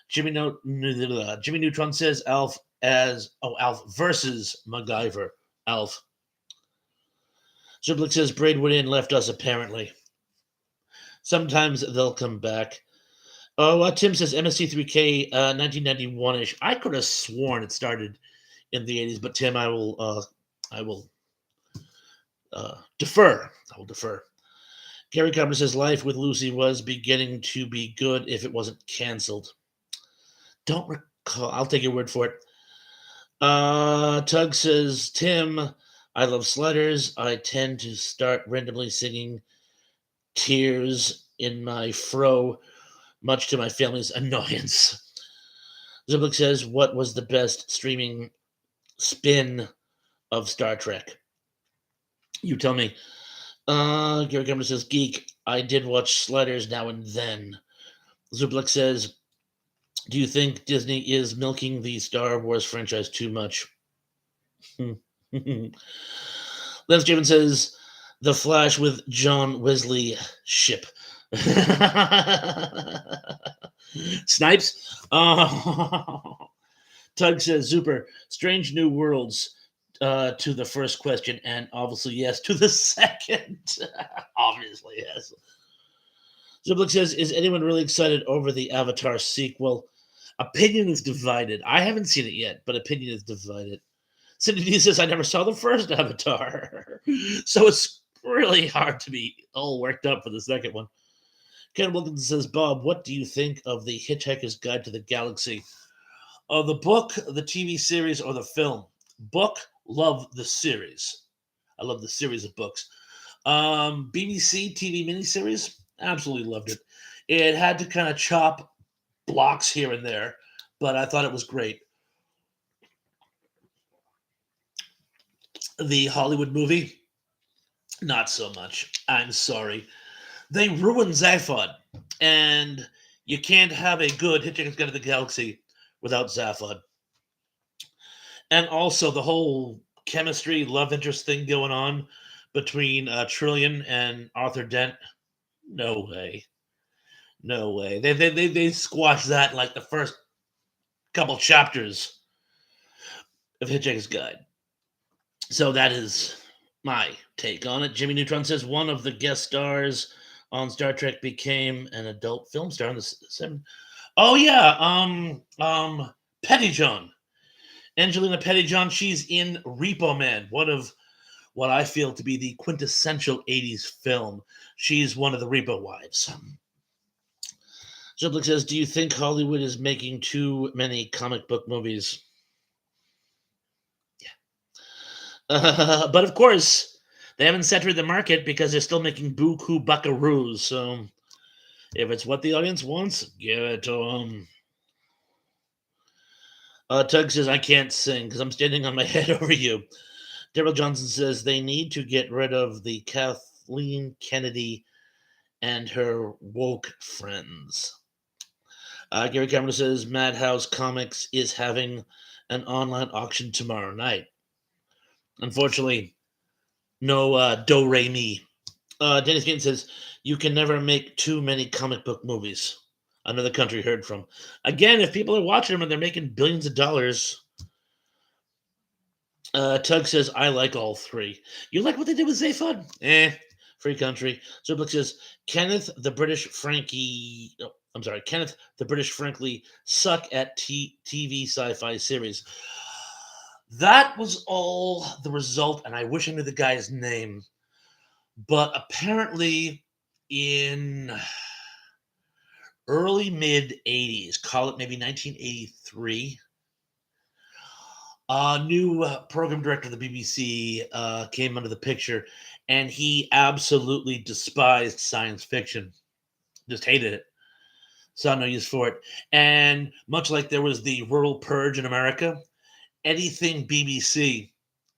Speaker 1: Jimmy Neutron says Alf versus MacGyver. Alf. Zublik says Braidwood Inn left us apparently. Sometimes they'll come back. Oh, Tim says MST3K 1991-ish. I could have sworn it started in the 80s, but Tim, I will defer. I will defer. Gary Carpenter says Life with Lucy was beginning to be good if it wasn't canceled. Don't recall. I'll take your word for it. Tug says, Tim, I love sliders. I tend to start randomly singing Tears in my fro, much to my family's annoyance. Zublik says, what was the best streaming spin of Star Trek? You tell me. Gary Cameron says, Geek, I did watch Sliders now and then. Zublik says, do you think Disney is milking the Star Wars franchise too much? Lance Javen says, The Flash with John Wesley ship. Snipes? Tug says, Zuper, Strange New Worlds to the first question, and obviously yes to the second. Obviously, yes. Zublik says, is anyone really excited over the Avatar sequel? Opinion is divided. I haven't seen it yet, but opinion is divided. Cindy D says, I never saw the first Avatar. So it's really hard to be all worked up for the second one. Ken Wilkins says, Bob, what do you think of the Hitchhiker's Guide to the Galaxy? The book, the TV series, or the film? Book, love the series. I love the series of books. BBC TV miniseries, absolutely loved it. It had to kind of chop blocks here and there, but I thought it was great. The Hollywood movie, not so much. I'm sorry. They ruined Zaphod, and you can't have a good Hitchhiker's Guide to the Galaxy without Zaphod. And also the whole chemistry, love interest thing going on between Trillian and Arthur Dent. No way. No way. They squashed that in like the first couple chapters of Hitchhiker's Guide. So that is my take on it. Jimmy Neutron says one of the guest stars on Star Trek became an adult film star in the seven. Oh yeah, Pettyjohn, Angelina Pettyjohn. She's in Repo Man, one of what I feel to be the quintessential '80s film. She's one of the Repo wives. Zublik says, "Do you think Hollywood is making too many comic book movies?" But of course, they haven't saturated the market because they're still making buku buckaroos. So if it's what the audience wants, give it to them. Tug says, I can't sing because I'm standing on my head over you. Daryl Johnson says they need to get rid of the Kathleen Kennedy and her woke friends. Gary Cameron says Madhouse Comics is having an online auction tomorrow night. Unfortunately, no do re mi. Dennis Gaten says you can never make too many comic book movies. Another country heard from. Again, if people are watching them and they're making billions of dollars. Tug says I like all three. You like what they did with Zaphod? Free country. Zublik says Kenneth the British Frankie. Oh, I'm sorry, Kenneth the British frankly suck at TV sci-fi series. That was all the result, and I wish I knew the guy's name. But apparently, in early mid 80s, call it maybe 1983, a new program director of the BBC came under the picture, and he absolutely despised science fiction, just hated it, saw no use for it. And much like there was the rural purge in America, anything BBC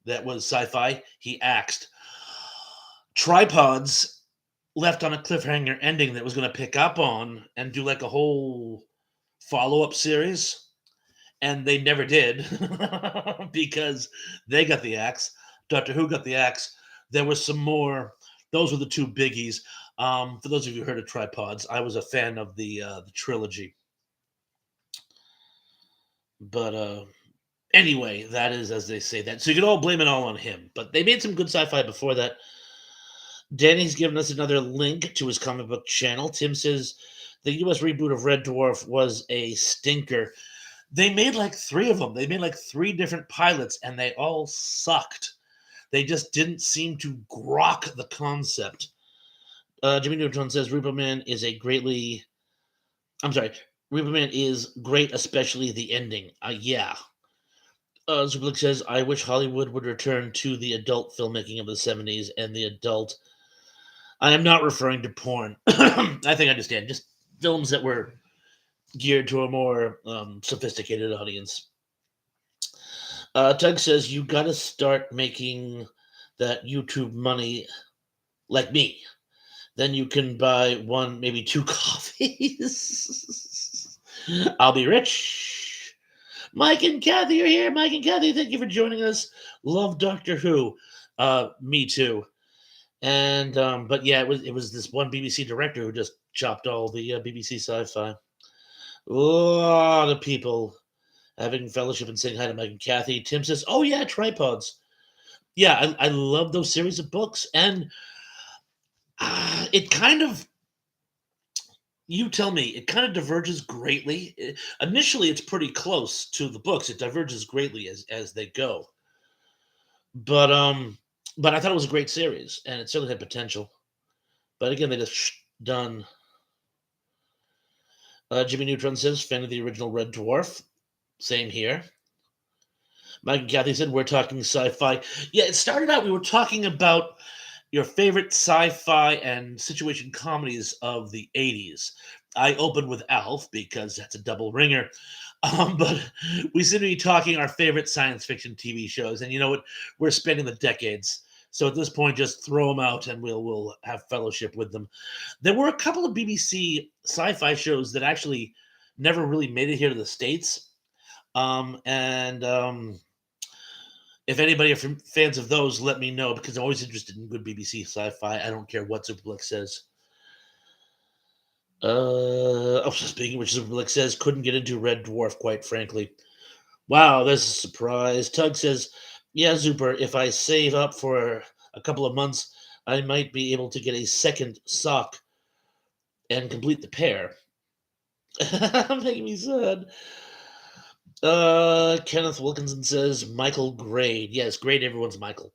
Speaker 1: that was sci-fi, he axed. Tripods left on a cliffhanger ending that was going to pick up on and do like a whole follow-up series, and they never did because they got the axe. Doctor Who got the axe. There was some more. Those were the two biggies. For those of you who heard of Tripods, I was a fan of the trilogy. But anyway, that is as they say that. So you can all blame it all on him. But they made some good sci-fi before that. Danny's given us another link to his comic book channel. Tim says The US reboot of Red Dwarf was a stinker. They made like three of them. They made like three different pilots, and they all sucked. They just didn't seem to grok the concept. Jimmy Neutron says Repo Man is a greatly. I'm sorry. Repo Man is great, especially the ending. Yeah. Zublik says, I wish Hollywood would return to the adult filmmaking of the 70s and the adult. I am not referring to porn. I think I understand. Just films that were geared to a more sophisticated audience. Tug says, you got to start making that YouTube money like me. Then you can buy one, maybe two coffees. I'll be rich. Mike and Kathy are here. Mike and Kathy, thank you for joining us. Love Doctor Who. Me too. And but yeah, it was this one BBC director who just chopped all the BBC sci-fi. A lot of people having fellowship and saying hi to Mike and Kathy. Tim says, "Oh yeah, tripods. Yeah, I love those series of books, and it kind of you tell me it kind of diverges greatly. Initially, it's pretty close to the books. It diverges greatly as they go, but but I thought it was a great series, and it certainly had potential. But again, they just done. Jimmy Neutron says, fan of the original Red Dwarf. Same here. Mike and Kathy said, we're talking sci fi. Yeah, it started out, we were talking about your favorite sci fi and situation comedies of the 80s. I opened with Alf because that's a double ringer. But we seem to be talking our favorite science fiction TV shows. And you know what? We're spending the decades. So at this point, just throw them out and we'll have fellowship with them. There were a couple of BBC sci-fi shows that actually never really made it here to the States. And if anybody are fans of those, let me know because I'm always interested in good BBC sci-fi. I don't care what Superblick says. Speaking of which, Superblick says couldn't get into Red Dwarf, quite frankly. Wow, this is a surprise. Tug says, yeah, Zuper, if I save up for a couple of months, I might be able to get a second sock and complete the pair. Making me sad. Kenneth Wilkinson says Michael Grade. Yes, Grade. Everyone's Michael.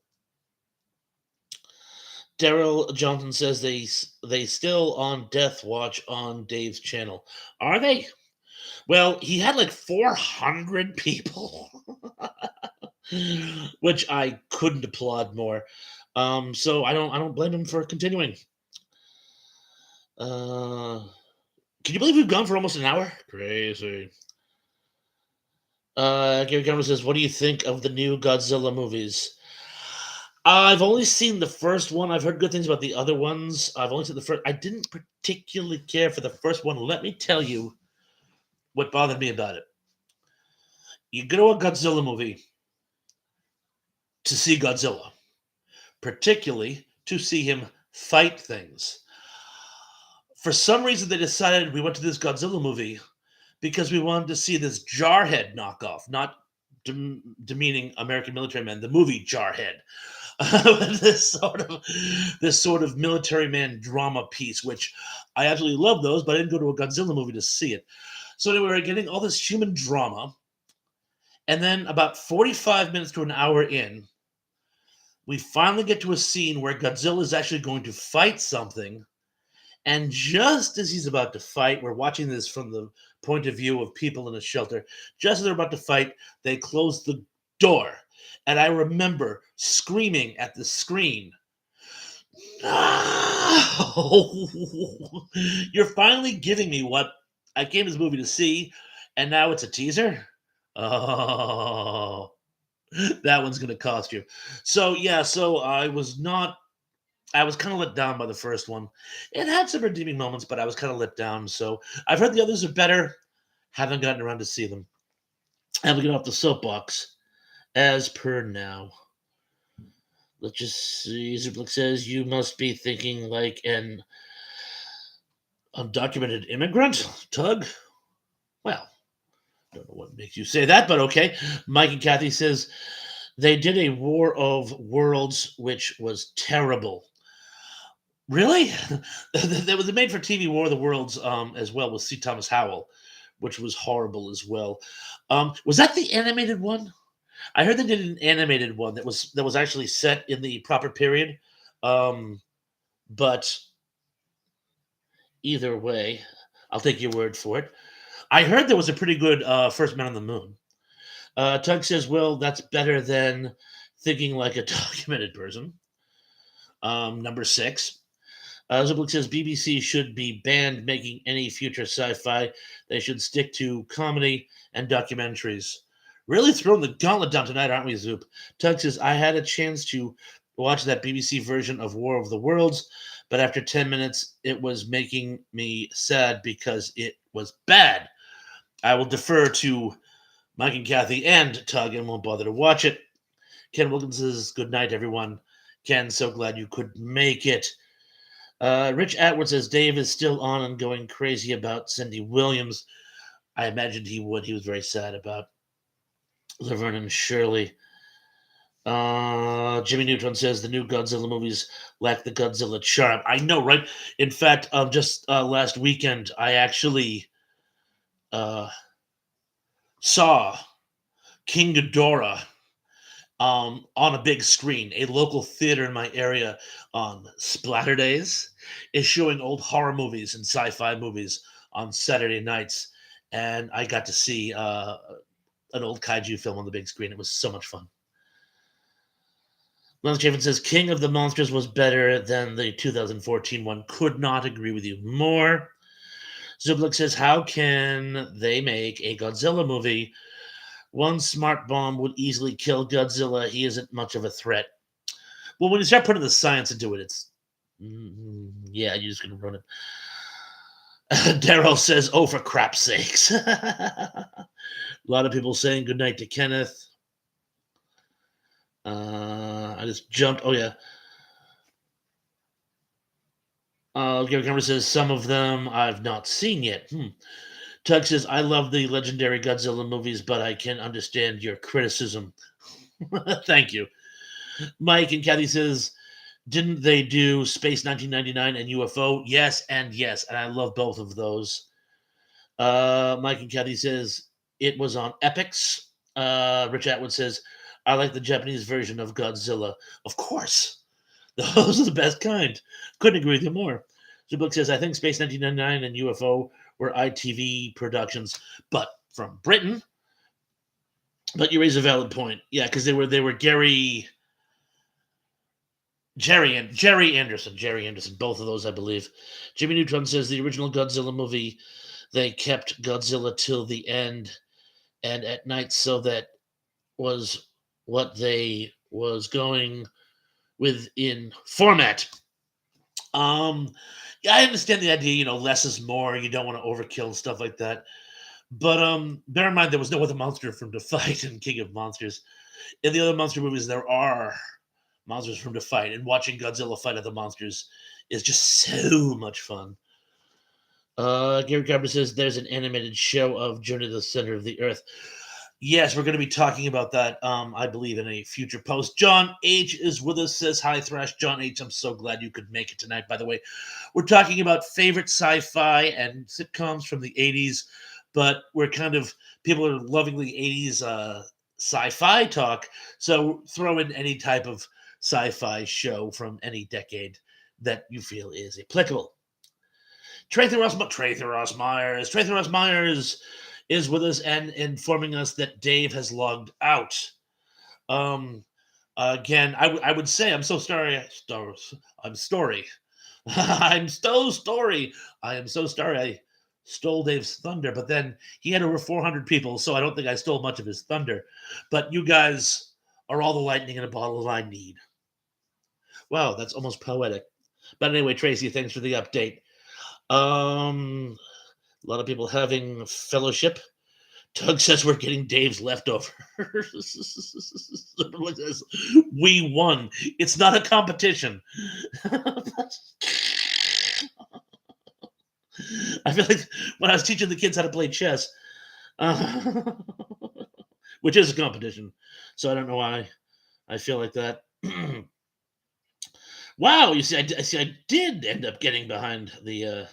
Speaker 1: Daryl Johnson says they still on Death Watch on Dave's channel. Are they? Well, he had like 400 people, which I couldn't applaud more. So I don't blame him for continuing. Can you believe we've gone for almost an hour? Crazy. Gary Cameron says, what do you think of the new Godzilla movies? I've only seen the first one. I've heard good things about the other ones. I've only seen the first. I didn't particularly care for the first one. Let me tell you what bothered me about it. You go to a Godzilla movie to see Godzilla, particularly to see him fight things. For some reason, they decided we went to this Godzilla movie because we wanted to see this Jarhead knockoff, not demeaning American military men, the movie Jarhead. this sort of military man drama piece, which I absolutely love those, but I didn't go to a Godzilla movie to see it. So anyway, we're getting all this human drama, and then about 45 minutes to an hour in, we finally get to a scene where Godzilla is actually going to fight something. And just as he's about to fight, we're watching this from the point of view of people in a shelter. Just as they're about to fight, they close the door. And I remember screaming at the screen, no! You're finally giving me what I came to this movie to see, and now it's a teaser? Oh, that one's going to cost you. So, yeah, I was kind of let down by the first one. It had some redeeming moments, but I was kind of let down. So I've heard the others are better. Haven't gotten around to see them. And we get off the soapbox as per now. Let's just see. Zublick says you must be thinking like an undocumented immigrant, Tug. Well, don't know what makes you say that, but okay. Mike and Kathy says they did a War of Worlds, which was terrible. Really? There was a made-for-TV War of the Worlds, as well with C. Thomas Howell, which was horrible as well. Was that the animated one? I heard they did an animated one that was actually set in the proper period. Um, but either way, I'll take your word for it. I heard there was a pretty good First Man on the Moon. Tug says, "Well, that's better than thinking like a documented person." Number six. Zublik says BBC should be banned making any future sci-fi. They should stick to comedy and documentaries. Really throwing the gauntlet down tonight, aren't we, Zoop? Tug says, I had a chance to watch that BBC version of War of the Worlds, but after 10 minutes, it was making me sad because it was bad. I will defer to Mike and Kathy and Tug and won't bother to watch it. Ken Wilkins says, good night, everyone. Ken, so glad you could make it. Rich Atwood says Dave is still on and going crazy about Cindy Williams. I imagined he would. He was very sad about Laverne and Shirley. Jimmy Neutron says the new Godzilla movies lack the Godzilla charm. I know, right? In fact, just last weekend, I actually uh, saw King Ghidorah on a big screen. A local theater in my area on Splatter Days is showing old horror movies and sci-fi movies on Saturday nights, and I got to see an old kaiju film on the big screen. It was so much fun. Lance Chafin says King of the Monsters was better than the 2014 one. Could not agree with you more. Zublik says, how can they make a Godzilla movie? One smart bomb would easily kill Godzilla. He isn't much of a threat. Well, when you start putting the science into it, it's yeah, you're just gonna run it. Daryl says, "Oh, for crap's sakes!" A lot of people saying goodnight to Kenneth. I just jumped. Oh yeah. Gary Cameron says some of them I've not seen yet. Tug says I love the legendary Godzilla movies, but I can understand your criticism. Thank you. Mike and Kathy says, didn't they do Space 1999 and UFO? Yes, and yes, and I love both of those. Mike and Kathy says it was on Epix. Rich Atwood says I like the Japanese version of Godzilla. Of course, those are the best kind. Couldn't agree with you more. Zubuk says I think Space 1999 and UFO were ITV productions, but from Britain. But you raise a valid point. Yeah, because they were Jerry Anderson, both of those, I believe. Jimmy Neutron says the original Godzilla movie, they kept Godzilla till the end and at night, so that was what they was going with in format. Yeah, I understand the idea. Less is more. You don't want to overkill and stuff like that. But bear in mind there was no other monster for him to fight in King of Monsters. In the other monster movies, there are monsters for him to fight, and watching Godzilla fight other monsters is just so much fun. Gary Carver says there's an animated show of Journey to the Center of the Earth. Yes, we're going to be talking about that, I believe, in a future post. John H. is with us, says, hi, Thrash. John H., I'm so glad you could make it tonight, by the way. We're talking about favorite sci-fi and sitcoms from the 80s, but people are loving the 80s sci-fi talk, so throw in any type of sci-fi show from any decade that you feel is applicable. Tracy Ross Myers is with us and informing us that Dave has logged out. Again, I would say I'm so sorry. I'm story. I'm so sorry. I am so sorry. I stole Dave's thunder, but then he had over 400 people, so I don't think I stole much of his thunder. But you guys are all the lightning in a bottle I need. Wow, that's almost poetic. But anyway, Tracy, thanks for the update. A lot of people having fellowship. Doug says we're getting Dave's leftovers. We won. It's not a competition. I feel like when I was teaching the kids how to play chess, uh, which is a competition, so I don't know why I feel like that. Wow, you see, I see, I did end up getting behind the.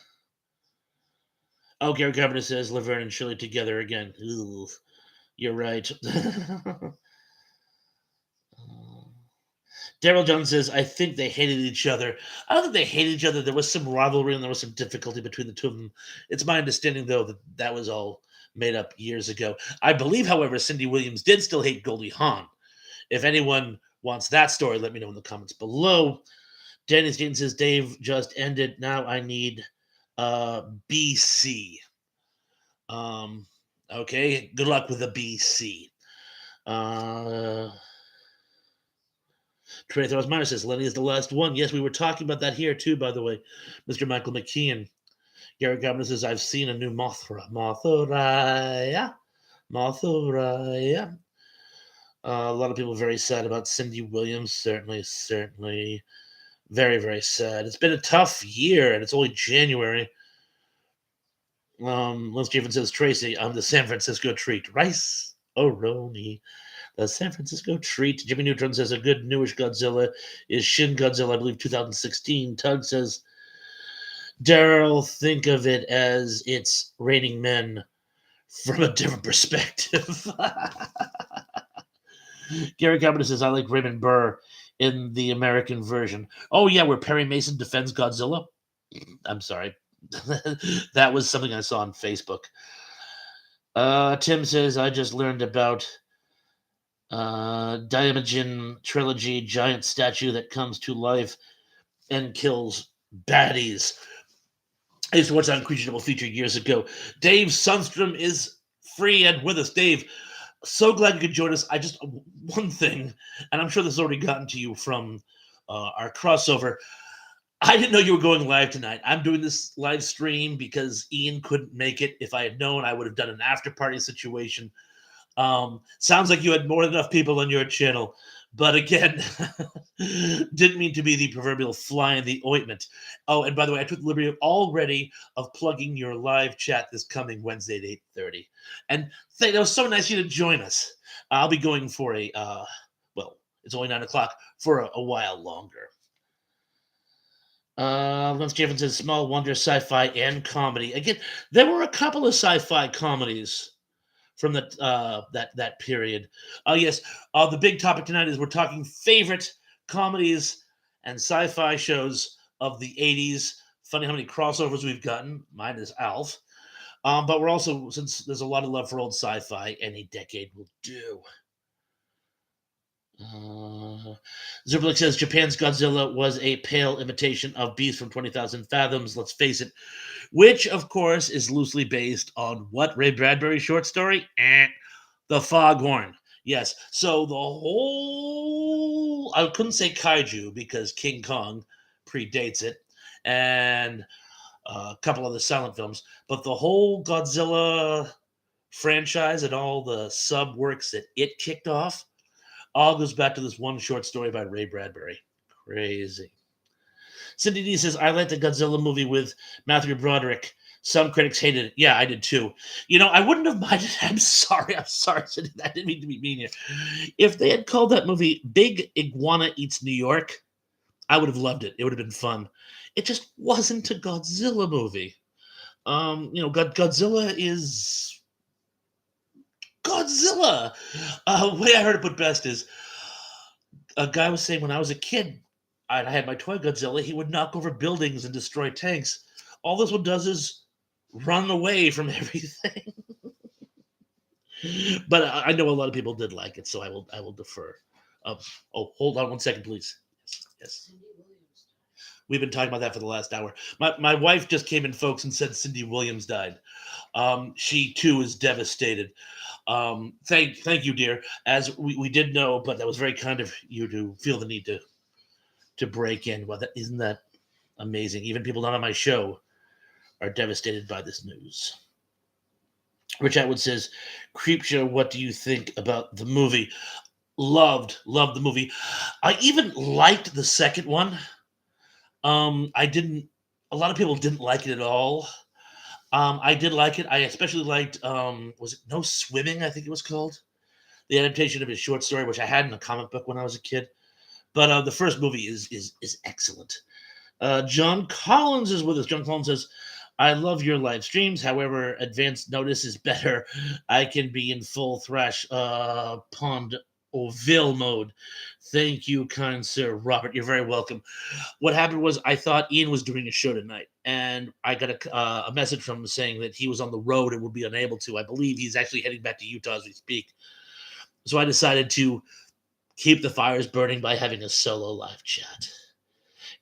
Speaker 1: Oh, Gary Carpenter says Laverne and Shirley together again. Ooh, you're right. Daryl Jones says, I think they hated each other. I don't think they hated each other. There was some rivalry and there was some difficulty between the two of them. It's my understanding, though, that that was all made up years ago. I believe, however, Cindy Williams did still hate Goldie Hawn. If anyone wants that story, let me know in the comments below. Danny Steen says, Dave just ended. Now I need BC. Um, okay, good luck with the BC. Uh, Trey Throws Minor says, Lenny is the last one. Yes, we were talking about that here too, by the way. Mr. Michael McKeon. Garrett Governor says, I've seen a new Mothra. Mothra. Mothra. A lot of people very sad about Cindy Williams. Certainly. Very, very sad. It's been a tough year, and it's only January. Liz Steven says, Tracy, I'm the San Francisco treat. Rice O'Roney. The San Francisco treat. Jimmy Neutron says a good newish Godzilla is Shin Godzilla, I believe 2016. Tug says, Daryl, think of it as it's Raining Men from a different perspective. Gary Carpenter says, I like Raymond Burr in the American version. Oh, yeah, where Perry Mason defends Godzilla. I'm sorry. That was something I saw on Facebook. Tim says, I just learned about Daimajin trilogy, giant statue that comes to life and kills baddies. I used to watch that on Creature Double feature years ago. Dave Sundstrom is free and with us. Dave, so glad you could join us. I just one thing, and I'm sure this has already gotten to you from our crossover. I didn't know you were going live tonight. I'm doing this live stream because Ian couldn't make it. If I had known, I would have done an after party situation. Sounds like you had more than enough people on your channel, but again, didn't mean to be the proverbial fly in the ointment. Oh, and by the way, I took the liberty already of plugging your live chat this coming Wednesday at 8:30. And that was so nice of you to join us. I'll be going for well, it's only 9 o'clock, for a while longer. Lance Jeffens says small wonder sci-fi and comedy. Again, there were a couple of sci-fi comedies from that period. Oh yes, the big topic tonight is we're talking favorite comedies and sci-fi shows of the 80s. Funny how many crossovers we've gotten. Mine is Alf. But we're also, since there's a lot of love for old sci-fi, any decade will do. Zerblick says Japan's Godzilla was a pale imitation of Beast from 20,000 Fathoms. Let's face it, which of course is loosely based on what Ray Bradbury's short story? The Foghorn. Yes. So the whole, I couldn't say kaiju because King Kong predates it, and a couple other silent films, but the whole Godzilla franchise and all the sub works that it kicked off all goes back to this one short story by Ray Bradbury. Crazy. Cindy D says, I like the Godzilla movie with Matthew Broderick. Some critics hated it. Yeah, I did too. You know, I wouldn't have minded. I'm sorry, Cindy. I didn't mean to be mean here. If they had called that movie Big Iguana Eats New York, I would have loved it. It would have been fun. It just wasn't a Godzilla movie. Godzilla is Godzilla. The way I heard it put best is a guy was saying when I was a kid, I had my toy Godzilla, he would knock over buildings and destroy tanks. All this one does is run away from everything. But I know a lot of people did like it, so I will defer. Hold on 1 second, please. Yes. We've been talking about that for the last hour. My wife just came in, folks, and said Cindy Williams died. She too is devastated. Thank you, dear. As we did know, but that was very kind of you to feel the need to break in. Well, isn't that amazing? Even people not on my show are devastated by this news. Rich Atwood says, Creepshow, what do you think about the movie? Loved the movie. I even liked the second one. I didn't, a lot of people didn't like it at all. I did like it. I especially liked, was it No Swimming, I think it was called? The adaptation of his short story, which I had in a comic book when I was a kid. But the first movie is excellent. John Collins is with us. John Collins says, "I love your live streams. However, advanced notice is better. I can be in full thrash pond Oville mode. Thank you, kind sir Robert. You're very welcome." What happened was I thought Ian was doing a show tonight, and I got a message from him saying that he was on the road and would be unable to. I believe he's actually heading back to Utah as we speak. So I decided to keep the fires burning by having a solo live chat.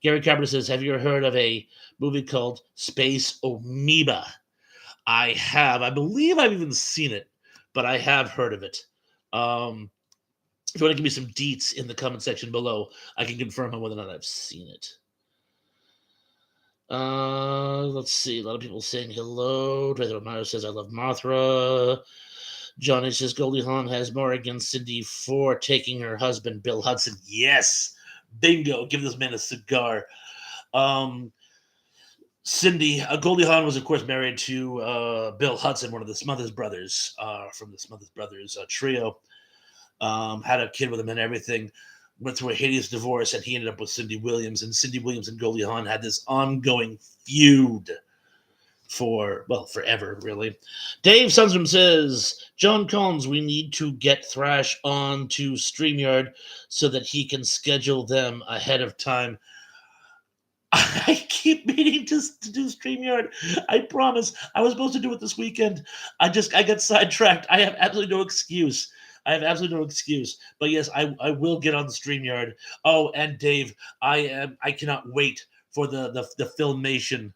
Speaker 1: Gary Carpenter says, "Have you ever heard of a movie called Space Amoeba?" I have. I believe I've even seen it, but I have heard of it. Um, if you want to give me some deets in the comment section below, I can confirm on whether or not I've seen it. Let's see. A lot of people saying hello. Trey Romero says, "I love Mothra." Johnny says, "Goldie Hawn has more against Cindy for taking her husband, Bill Hudson." Yes. Bingo. Give this man a cigar. Um, Cindy, Goldie Hawn was, of course, married to Bill Hudson, one of the Smothers Brothers, from the Smothers Brothers trio. Had a kid with him and everything. Went through a hideous divorce, and he ended up with Cindy Williams. And Cindy Williams and Goldie Hawn had this ongoing feud for, well, forever, really. Dave Sunstrom says, "John Collins, we need to get Thrash on to StreamYard so that he can schedule them ahead of time." I keep meaning to do StreamYard. I promise. I was supposed to do it this weekend. I got sidetracked. I have absolutely no excuse. I have absolutely no excuse. But yes, I will get on the StreamYard. Oh, and Dave, I cannot wait for the Filmation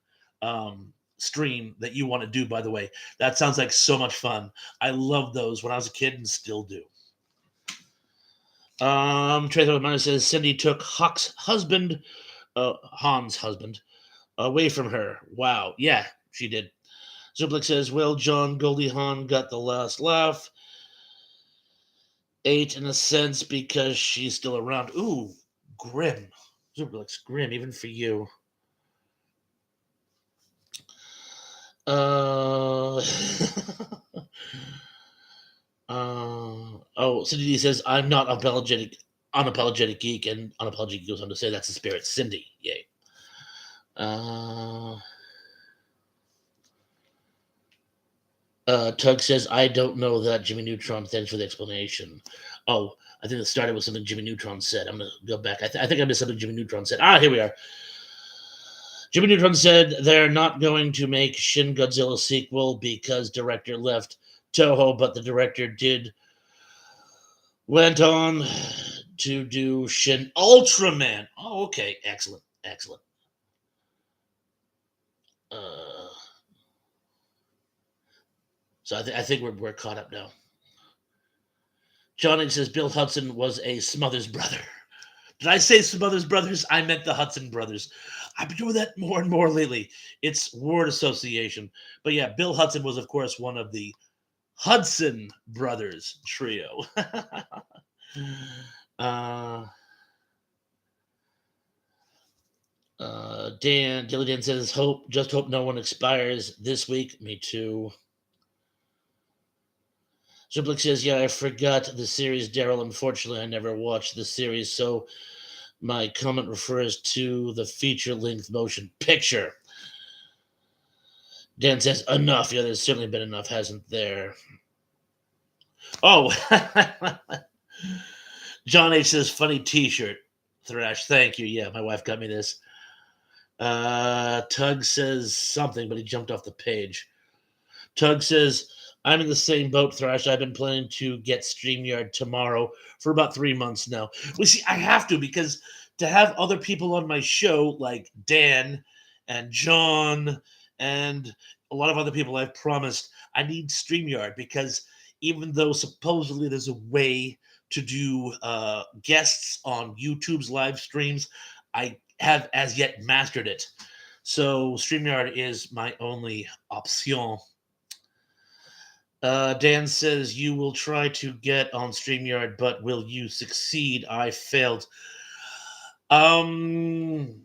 Speaker 1: stream that you want to do, by the way. That sounds like so much fun. I loved those when I was a kid and still do. Tracer Reminder says Cindy took Huck's husband, Han's husband, away from her. Wow. Yeah, she did. Zublik says, "Well, John, Goldie Hawn got the last laugh. 8 in a sense because she's still around." Ooh, grim. Zublik's grim, even for you. Uh, oh, Cindy D says, "I'm not unapologetic geek," and unapologetic goes on to say that's the spirit. Cindy, yay. Tug says, "I don't know that Jimmy Neutron. Thanks for the explanation." Oh, I think it started with something Jimmy Neutron said. I'm going to go back. I think I missed something Jimmy Neutron said. Here we are. Jimmy Neutron said they're not going to make Shin Godzilla sequel because director left Toho, but the director went on to do Shin Ultraman. Oh, okay. Excellent. Excellent. So I think we're caught up now. Johnny says Bill Hudson was a Smothers brother. Did I say Smothers Brothers? I meant the Hudson brothers. I've been doing that more and more lately. It's word association. But yeah, Bill Hudson was, of course, one of the Hudson brothers trio. uh, Dilly Dan says, just hope no one expires this week. Me too. Zublik says, "Yeah, I forgot the series, Daryl. Unfortunately, I never watched the series, so my comment refers to the feature-length motion picture." Dan says, "Enough." Yeah, there's certainly been enough, hasn't there? Oh, John H says, "Funny T-shirt." Thrash, thank you. Yeah, my wife got me this. Tug says something, but he jumped off the page. Tug says, "I'm in the same boat, Thrash. I've been planning to get StreamYard tomorrow for about 3 months now." Well, see, I have to because to have other people on my show like Dan and John and a lot of other people I've promised, I need StreamYard because even though supposedly there's a way to do guests on YouTube's live streams, I have as yet mastered it. So StreamYard is my only option. Dan says, "You will try to get on StreamYard, but will you succeed? I failed." Um,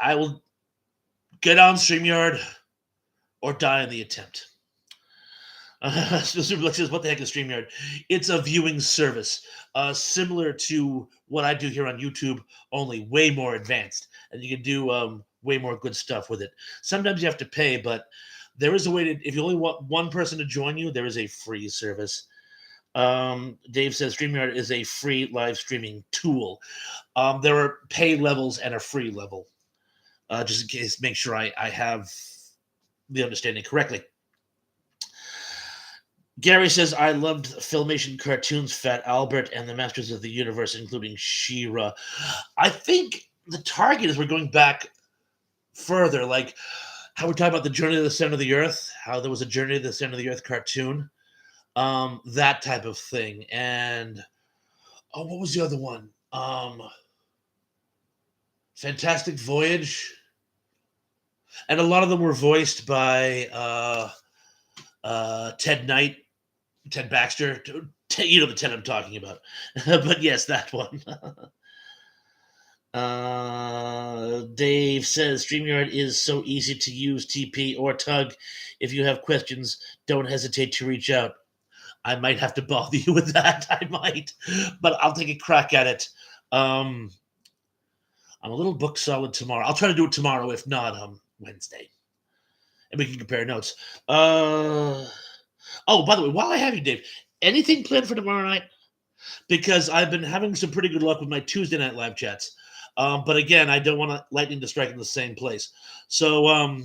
Speaker 1: I will get on StreamYard or die in the attempt. So Superflex says, "What the heck is Streamyard?" It's a viewing service, similar to what I do here on YouTube, only way more advanced, and you can do way more good stuff with it. Sometimes you have to pay, but there is a way to. If you only want one person to join you, there is a free service. Dave says StreamYard is a free live streaming tool. There are pay levels and a free level. Just in case, make sure I have the understanding correctly. Gary says, I loved Filmation cartoons, Fat Albert, and the Masters of the Universe, including She-Ra. I think the target is we're going back further, like how we're talking about the Journey to the Center of the Earth, how there was a Journey to the Center of the Earth cartoon, that type of thing. And, oh, what was the other one? Fantastic Voyage. And a lot of them were voiced by Ted Knight, Ted Baxter. You know the Ted I'm talking about. But yes, that one. Dave says StreamYard is so easy to use, TP or Tug. If you have questions, don't hesitate to reach out. I might have to bother you with that. I might, but I'll take a crack at it. I'm a little book solid tomorrow. I'll try to do it tomorrow, if not Wednesday, and we can compare notes. Oh, by the way, while I have you, Dave, anything planned for tomorrow night? Because I've been having some pretty good luck with my Tuesday night live chats. But again, I don't want lightning to strike in the same place. So,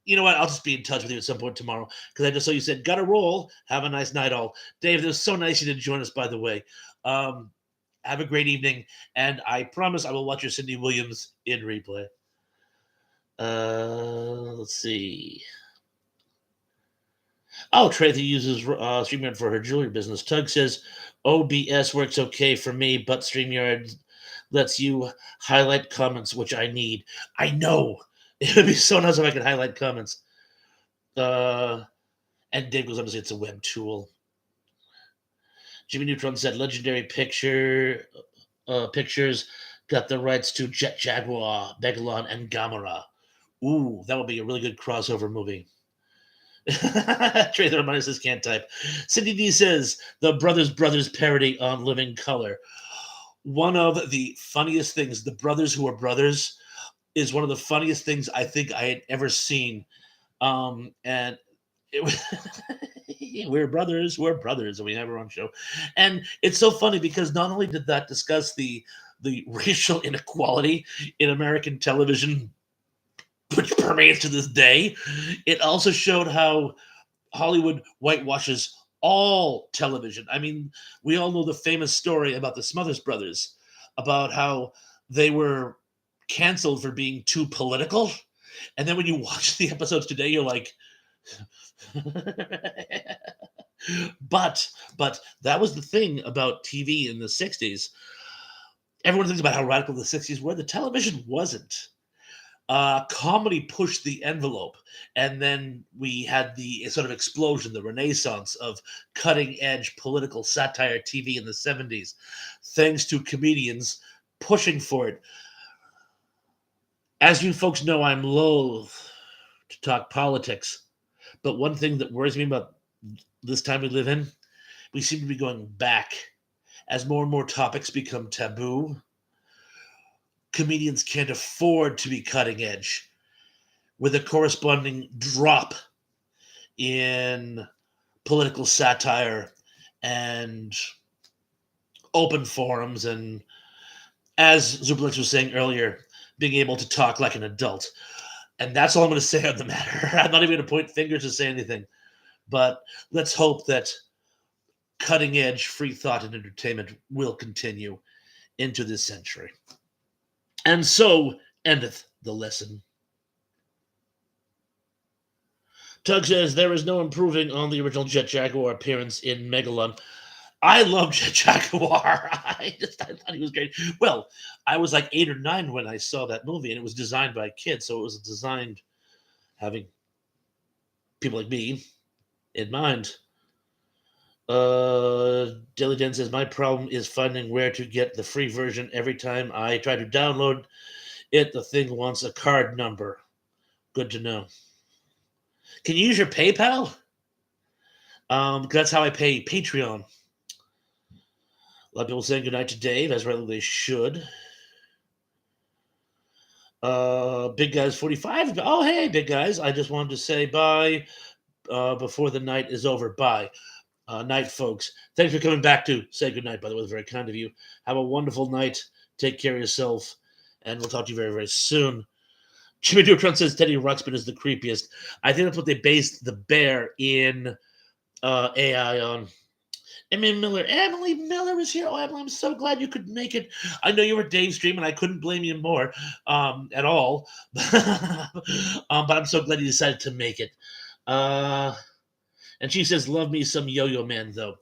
Speaker 1: you know what? I'll just be in touch with you at some point tomorrow because I just saw you said, got to roll. Have a nice night, all. Dave, it was so nice you to join us, by the way. Have a great evening. And I promise I will watch your Cindy Williams in replay. Let's see. Oh, Tracy uses StreamYard for her jewelry business. Tug says OBS works okay for me, but StreamYard lets you highlight comments, which I need. I know. It would be so nice if I could highlight comments. And Dave goes on to say it's a web tool. Jimmy Neutron said legendary pictures got the rights to Jet Jaguar, Megalon, and Gamera. Ooh, that would be a really good crossover movie. Trey the Reminder says can't type. Cindy D says the Brothers parody on Living Color. One of the funniest things, the brothers who are brothers, is one of the funniest things I think I had ever seen. And it was we're brothers, and we have our own show. And it's so funny because not only did that discuss the racial inequality in American television, which permeates to this day, it also showed how Hollywood whitewashes all television. I mean, we all know the famous story about the Smothers Brothers, about how they were canceled for being too political. And then when you watch the episodes today, you're like, but that was the thing about TV in the 60s. Everyone thinks about how radical the 60s were. The television wasn't. Comedy pushed the envelope, and then we had the sort of explosion, the renaissance of cutting edge political satire TV in the 70s, thanks to comedians pushing for it. As you folks know, I'm loath to talk politics, but one thing that worries me about this time we live in, we seem to be going back as more and more topics become taboo. Comedians can't afford to be cutting edge with a corresponding drop in political satire and open forums, and as Zublix was saying earlier, being able to talk like an adult. And that's all I'm going to say on the matter. I'm not even going to point fingers to say anything, but let's hope that cutting edge free thought and entertainment will continue into this century. And so endeth the lesson. Tug says there is no improving on the original Jet Jaguar appearance in Megalon. I love Jet Jaguar. I thought he was great. Well, I was like 8 or 9 when I saw that movie, and it was designed by kids, so it was designed having people like me in mind. Dilly Den says my problem is finding where to get the free version. Every time I try to download it, the thing wants a card number. Good to know. Can you use your PayPal? That's how I pay Patreon. A lot of people saying goodnight to Dave, as rightly they should. Big Guys 45. Oh, hey, Big Guys. I just wanted to say bye before the night is over. Bye. Night, folks. Thanks for coming back to say goodnight, by the way. It was very kind of you. Have a wonderful night. Take care of yourself. And we'll talk to you very, very soon. Jimmy Neutron says Teddy Ruxpin is the creepiest. I think that's what they based the bear in AI on. Emily Miller. Emily Miller is here. Oh, Emily, I'm so glad you could make it. I know you were Dave's stream, and I couldn't blame you more at all. But I'm so glad you decided to make it. And she says, "Love me some Yo-Yo Man, though."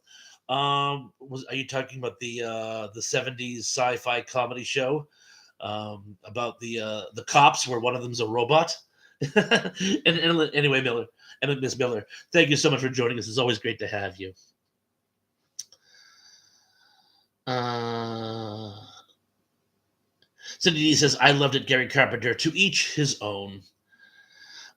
Speaker 1: Are you talking about the '70s sci-fi comedy show about the cops, where one of them's a robot? and anyway, Miller and Miss Miller, thank you so much for joining us. It's always great to have you. Cindy D says, I loved it, Gary Carpenter. To each his own.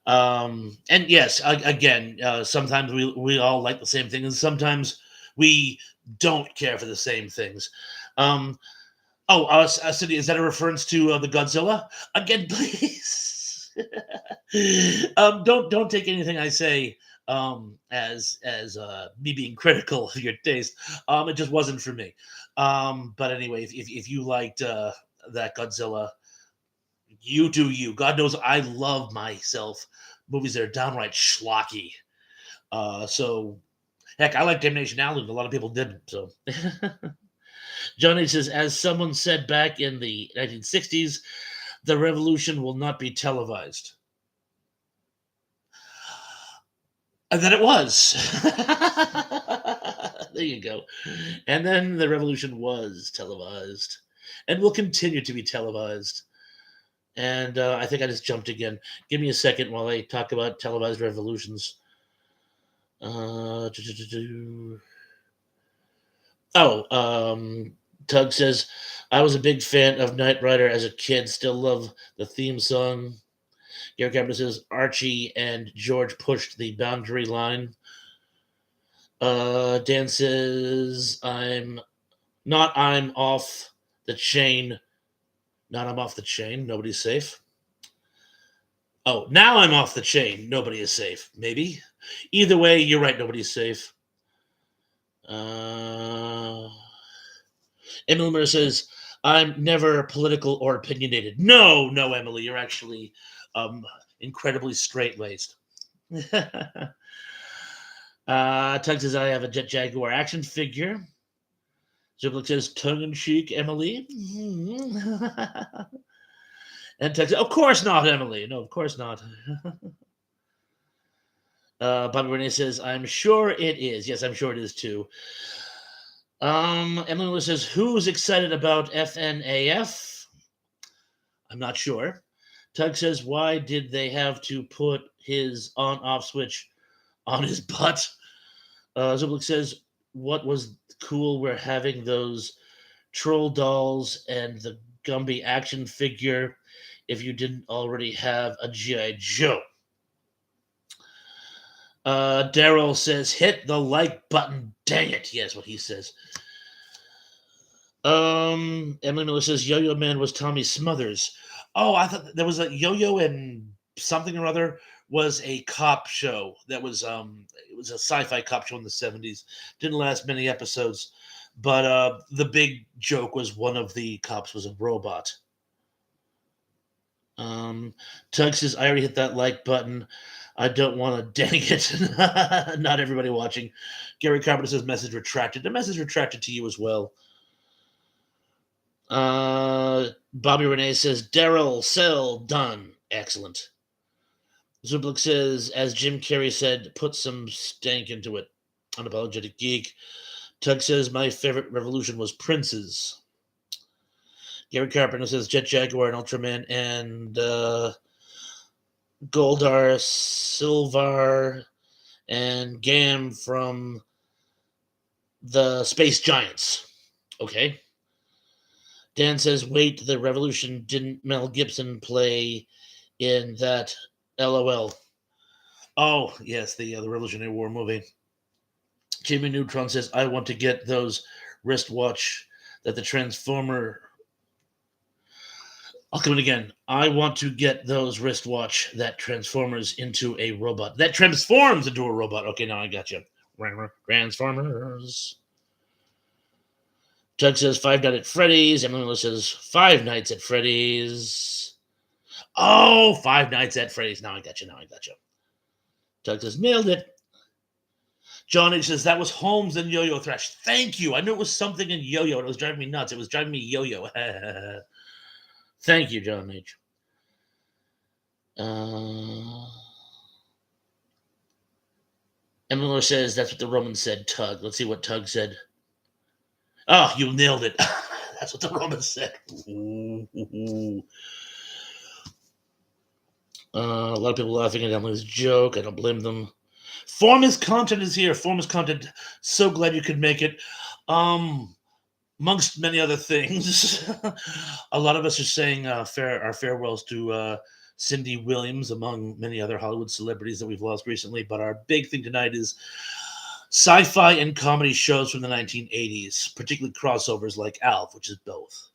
Speaker 1: And yes, again, sometimes we all like the same thing, and sometimes we don't care for the same things. Cindy, is that a reference to the Godzilla? Again, please. Don't take anything I say as me being critical of your taste. It just wasn't for me. But anyway, if you liked that Godzilla, you do you. God knows I love myself movies that are downright schlocky. So heck, I like Damnation Alley. A lot of people didn't. So Johnny says, as someone said back in the 1960s, the revolution will not be televised. And then it was. There you go. And then the revolution was televised and will continue to be televised. And I think I just jumped again. Give me a second while I talk about televised revolutions. Tug says, I was a big fan of Knight Rider as a kid. Still love the theme song. Gary Carpenter says, Archie and George pushed the boundary line. Dan says, I'm off the chain. Not I'm off the chain. Nobody's safe. Oh, now I'm off the chain. Nobody is safe. Maybe. Either way, you're right. Nobody's safe. Emily Miller says, I'm never political or opinionated. No, Emily. You're actually incredibly straight-laced. Tug says, I have a Jet Jaguar action figure. Zublik says, tongue-in-cheek, Emily. And Tug says, of course not, Emily. No, of course not. Bobby Renee says, I'm sure it is. Yes, I'm sure it is too. Emily Lewis says, who's excited about FNAF? I'm not sure. Tug says, why did they have to put his on-off switch on his butt? Zublik says, what was cool were having those troll dolls and the Gumby action figure if you didn't already have a G.I. Joe. Daryl says, hit the like button. Dang it. Yes, what he says. Emily Miller says, Yo-Yo Man was Tommy Smothers. Oh, I thought there was a Yo-Yo and something or other was a cop show that was it was a sci-fi cop show in the 70s. Didn't last many episodes, but the big joke was one of the cops was a robot. Tug says, I already hit that like button. I don't want to dang it. Not everybody watching. Gary Carpenter says, message retracted. The message retracted to you as well. Bobby Renee says, Daryl, sell, done. Excellent. Zublik says, as Jim Carrey said, put some stank into it. Unapologetic Geek. Tug says, my favorite revolution was Prince's. Gary Carpenter says, Jet Jaguar and Ultraman and Goldar, Silvar, and Gam from the Space Giants. Okay. Dan says, wait, the revolution didn't Mel Gibson play in that LOL? Oh, yes, the Revolutionary War movie. Jimmy Neutron says, I want to get those wristwatch that the Transformer. I'll come in again. I want to get those wristwatch that transformers into a robot. That transforms into a robot. Okay, now I got you. Transformers. Doug says Five Nights at Freddy's. Emily says Five Nights at Freddy's. Oh, Five Nights at Freddy's. Now I got you. Now I got you. Doug says nailed it. John H says that was Holmes and Yo-Yo Thrash. Thank you. I knew it was something in Yo-Yo, and it was driving me nuts. It was driving me Yo-Yo. Thank you, John H. Emily says that's what the Roman said. Tug. Let's see what Tug said. Oh, you nailed it. That's what the Roman said. Ooh. A lot of people laughing at Emily's joke. I don't blame them. Formist content is here. Formist content. So glad you could make it. Amongst many other things, a lot of us are saying our farewells to Cindy Williams, among many other Hollywood celebrities that we've lost recently. But our big thing tonight is sci-fi and comedy shows from the 1980s, particularly crossovers like Alf, which is both.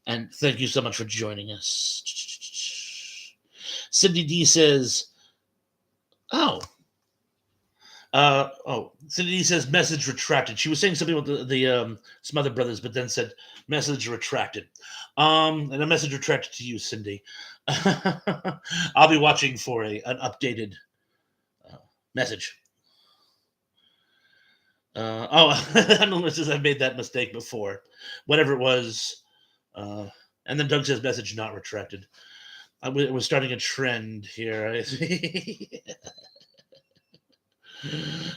Speaker 1: And thank you so much for joining us. Cindy D says, Cindy D says message retracted. She was saying something about the Smother Brothers, but then said message retracted. And a message retracted to you, Cindy. I'll be watching for an updated message. Emily says I've made that mistake before. Whatever it was. And then Doug says message not retracted. We're starting a trend here. I see.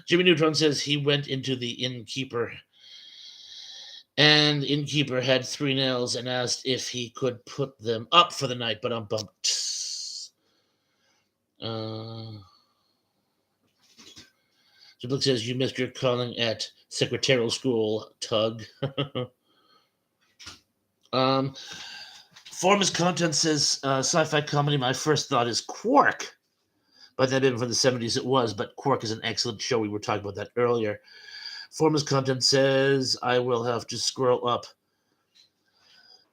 Speaker 1: Jimmy Neutron says he went into the innkeeper, and the innkeeper had 3 nails and asked if he could put them up for the night, but I'm bumped. Jim says you missed your calling at secretarial school, Tug. Formist content says sci-fi comedy. My first thought is Quark. But then even from the 70s it was, but Quark is an excellent show. We were talking about that earlier. Formist content says I will have to scroll up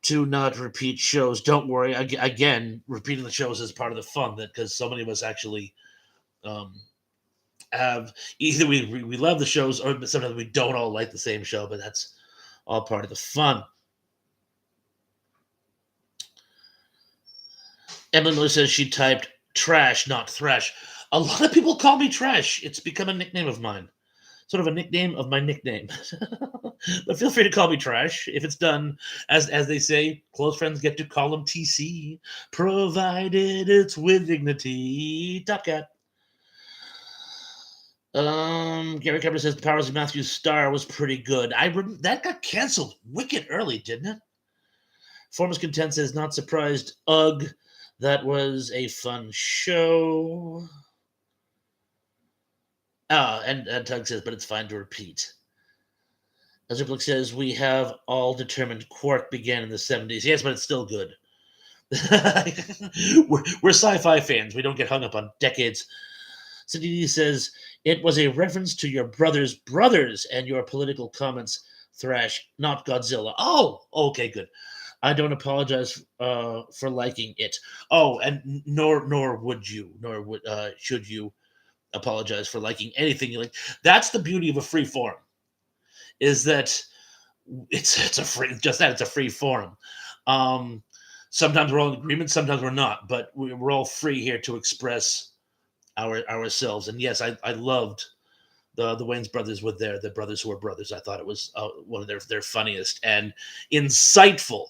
Speaker 1: to not repeat shows. Don't worry. Again, repeating the shows is part of the fun, that because so many of us actually have either we love the shows or sometimes we don't all like the same show, but that's all part of the fun. Emily says she typed trash, not thrash. A lot of people call me Trash. It's become a nickname of mine. Sort of a nickname of my nickname. But feel free to call me Trash. If it's done, as they say, close friends get to call them TC, provided it's with dignity. Top Cat. Gary Kemper says the Powers of Matthew's Star was pretty good. That got canceled wicked early, didn't it? Formers Content says not surprised. Ugh. That was a fun show. And Tug says, but it's fine to repeat. Azurplik says, we have all determined Quark began in the 70s. Yes, but it's still good. we're sci-fi fans. We don't get hung up on decades. Cindy says, it was a reference to your brother's brothers and your political comments, Thrash, not Godzilla. Oh, okay, good. I don't apologize for liking it. Oh, and nor would you, should you apologize for liking anything you like. That's the beauty of a free forum, is that it's a free, just that, it's a free forum. Sometimes we're all in agreement, sometimes we're not, but we're all free here to express ourselves. And yes, I loved the Wayans brothers with the brothers who were brothers. I thought it was one of their funniest and insightful.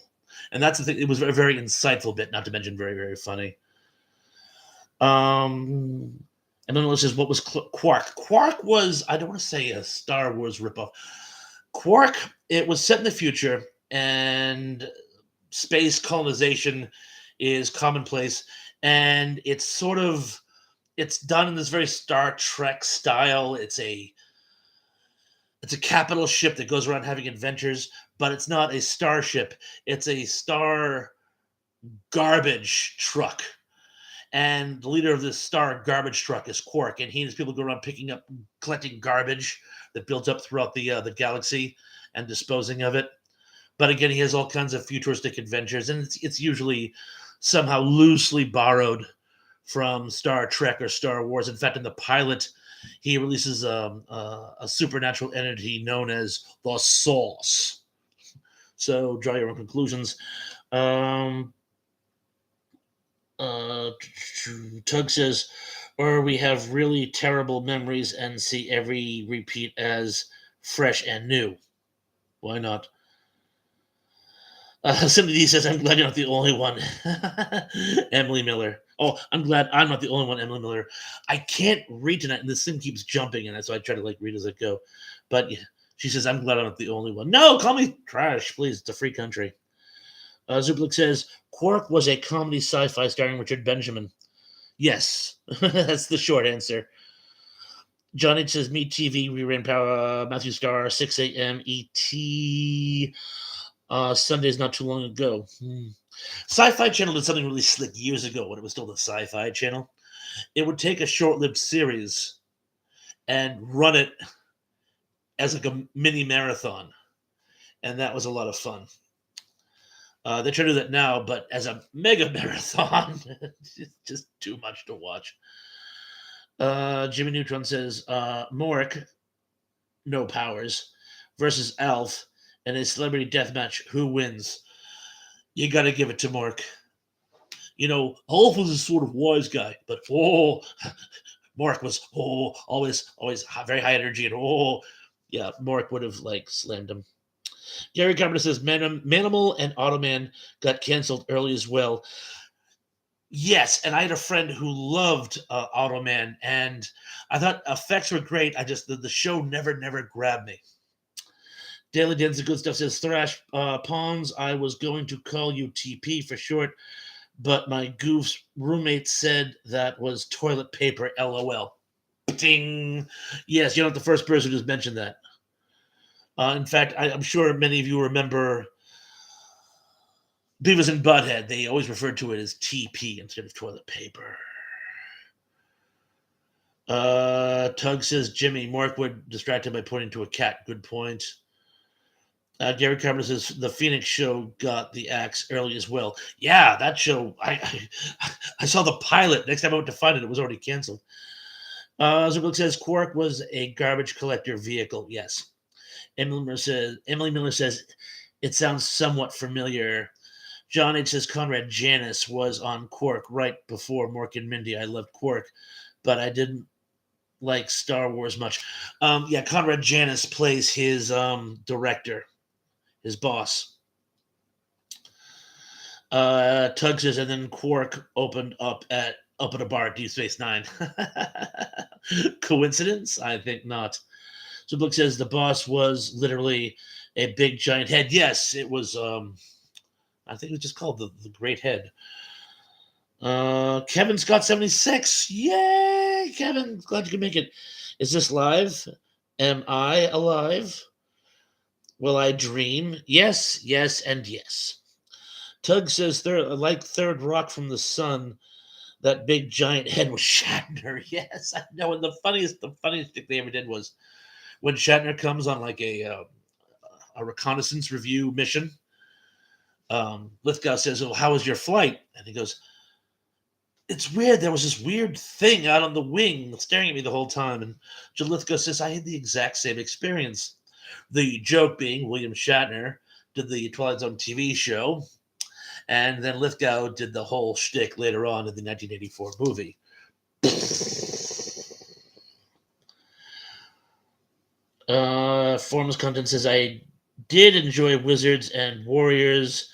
Speaker 1: And that's the thing. It was a very insightful bit, not to mention very, very funny. And then says, what was Quark? Quark was, I don't want to say a Star Wars ripoff. Quark, it was set in the future, and space colonization is commonplace. And it's done in this very Star Trek style. It's a capital ship that goes around having adventures, but it's not a starship. It's a star garbage truck. and the leader of this star garbage truck is Quark, and he and his people go around collecting garbage that builds up throughout the galaxy and disposing of it. But again, he has all kinds of futuristic adventures, and it's usually somehow loosely borrowed from Star Trek or Star Wars. In fact, in the pilot, he releases a supernatural entity known as the Source. So draw your own conclusions. Um, Tug says, or we have really terrible memories and see every repeat as fresh and new. Why not? Somebody says, I'm glad you're not the only one. Emily Miller. Oh, I'm glad I'm not the only one, Emily Miller. I can't read tonight, and this thing keeps jumping, and so I try to like read as I go. But yeah, she says, I'm glad I'm not the only one. No, call me trash, please. It's a free country. Zublik says, Quark was a comedy sci-fi starring Richard Benjamin. Yes, that's the short answer. John H says, Meet TV, rerun Power, Matthew Starr, 6 a.m. ET. Sundays not too long ago. Sci-Fi Channel did something really slick years ago when it was still the Sci-Fi Channel. It would take a short-lived series and run it as like a mini marathon, and that was a lot of fun. They try to do that now, but as a mega marathon, it's just too much to watch. Jimmy Neutron says, Mork, no powers, versus Alf in a celebrity death match. Who wins? You got to give it to Mork. You know, Alf was a sort of wise guy, but Mork was always very high energy, and yeah, Mork would have like slammed him. Gary Carpenter says Manimal and Automan got canceled early as well. Yes, and I had a friend who loved Automan, and I thought effects were great. I just the show never grabbed me. Daily Den's good stuff says Thrash Pawns. I was going to call you TP for short, but my goof's roommate said that was toilet paper. LOL. Ding. Yes, you're not the first person who's mentioned that. In fact, I'm sure many of you remember Beavis and Butthead. They always referred to it as TP instead of toilet paper. Tug says Jimmy Mark would distract him by pointing to a cat. Good point. Gary Carpenter says the Phoenix show got the axe early as well. Yeah, that show. I saw the pilot. Next time I went to find it, it was already canceled. Zubik says Quark was a garbage collector vehicle. Yes. Emily Miller says it sounds somewhat familiar. John H says Conrad Janis was on Quark right before Mork and Mindy. I loved Quark, but I didn't like Star Wars much. Yeah, Conrad Janis plays his director, his boss. Tug says, and then Quark opened up at a bar at Deep Space Nine. Coincidence? I think not. So Book says the boss was literally a big giant head. Yes, it was. I think it was just called the Great Head. Kevin Scott 76. Yay, Kevin! Glad you could make it. Is this live? Am I alive? Will I dream? Yes, yes, and yes. Tug says third rock from the sun. That big giant head was Shatner. Yes, I know. And the funniest thing they ever did was when Shatner comes on like a reconnaissance review mission. Lithgow says, "Oh, how was your flight?" And he goes, "It's weird. There was this weird thing out on the wing staring at me the whole time." And Jim Lithgow says, "I had the exact same experience." The joke being William Shatner did the Twilight Zone TV show, and then Lithgow did the whole shtick later on in the 1984 movie. Forms content says I did enjoy Wizards and Warriors.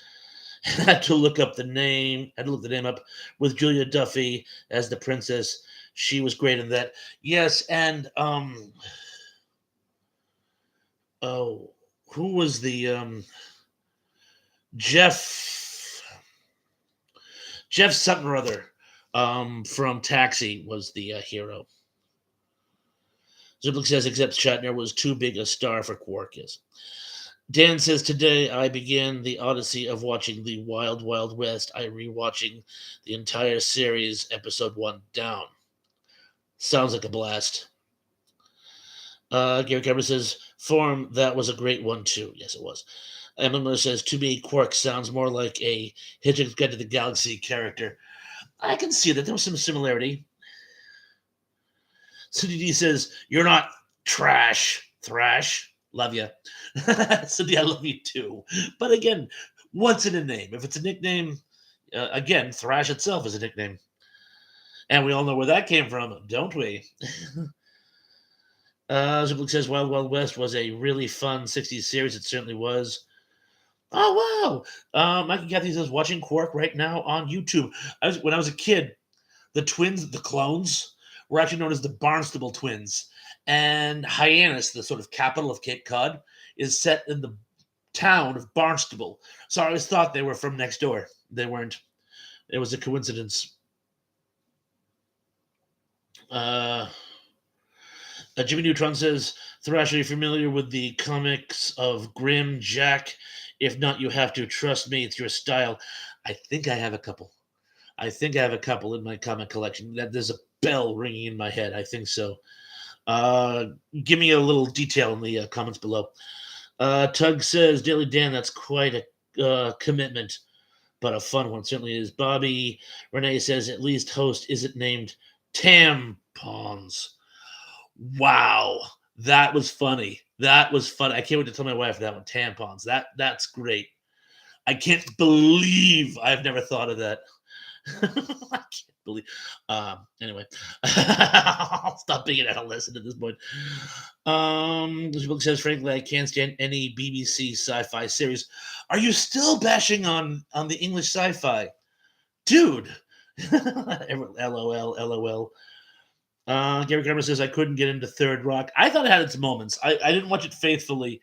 Speaker 1: Had to look the name up with Julia Duffy as the princess. She was great in that. Yes, and who was the Jeff something or other from Taxi was the hero. Zublik says except Shatner was too big a star for Quark. Yes. Dan says, today I began the odyssey of watching the Wild Wild West. I rewatching the entire series, episode one down. Sounds like a blast. Gary Cameron says, Form, that was a great one too. Yes, it was. Emma Miller says, to me, Quark sounds more like a Hitchhiker's Guide to the Galaxy character. I can see that. There was some similarity. Cindy says, you're not trash, thrash. Love you. Cindy, I love you too. But again, what's in a name? If it's a nickname, again, thrash itself is a nickname. And we all know where that came from, don't we? Ziplik says Wild Wild West was a really fun 60s series. It certainly was. Oh, wow. Mikey Cathy says, watching Quark right now on YouTube. When I was a kid, the twins, the clones, were actually known as the Barnstable twins. And Hyannis, the sort of capital of Cape Cod, is set in the town of Barnstable. So I always thought they were from next door. They weren't. It was a coincidence. Uh, Jimmy Neutron says, Thrash, are you familiar with the comics of Grim Jack? If not, you have to. Trust me, it's your style. I think I have a couple. I think I have a couple in my comic collection. That there's a bell ringing in my head. I think so. Uh, Give me a little detail in the comments below. Tug says, Daily Dan, that's quite a commitment, but a fun one. Certainly is. Bobby Renee says, at least host isn't named Tampons. Wow. That was funny. That was fun. I can't wait to tell my wife that one. Tampons. That's great. I can't believe I've never thought of that. I can't believe. Anyway, I'll stop being an adolescent at this point. This book says, frankly, I can't stand any BBC sci-fi series. Are you still bashing on the English sci-fi, dude? LOL, LOL. Gary Kramer says I couldn't get into Third Rock. I thought it had its moments. I didn't watch it faithfully,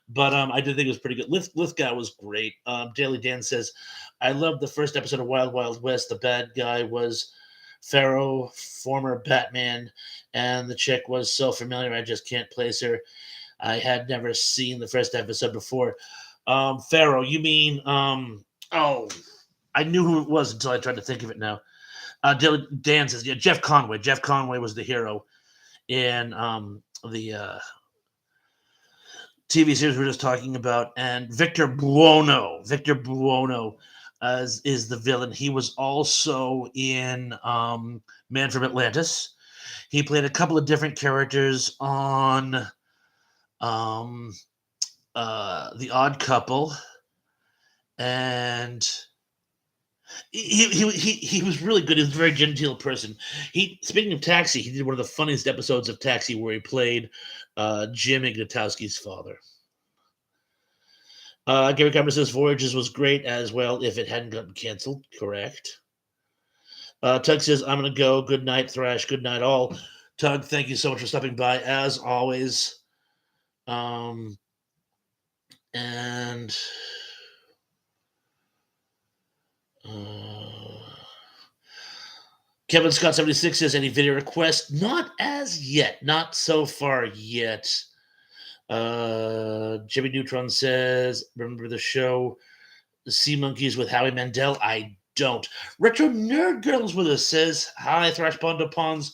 Speaker 1: but I did think it was pretty good. Lithgow was great. Daily Dan says I loved the first episode of Wild Wild West. The bad guy was Pharaoh, former Batman, and the chick was so familiar I just can't place her. I had never seen the first episode before. Pharaoh, you mean oh, I knew who it was until I tried to think of it now. Dan says, yeah, Jeff Conway. Jeff Conway was the hero in the TV series we are just talking about. And Victor Buono. Victor Buono is the villain. He was also in Man from Atlantis. He played a couple of different characters on The Odd Couple. And he was really good. He was a very genteel person. Speaking of Taxi, he did one of the funniest episodes of Taxi where he played Jim Ignatowski's father. Gary Cameron says Voyages was great as well if it hadn't gotten canceled. Correct. Tug says I'm gonna go. Good night, Thrash. Good night, all. Tug, thank you so much for stopping by as always. And Kevin Scott 76 says any video request? Not as yet. Not so far yet. Jimmy Neutron says, remember the show Sea Monkeys with Howie Mandel? I don't. Retro Nerd Girls with us says, hi, Thrash Bondo Pawns.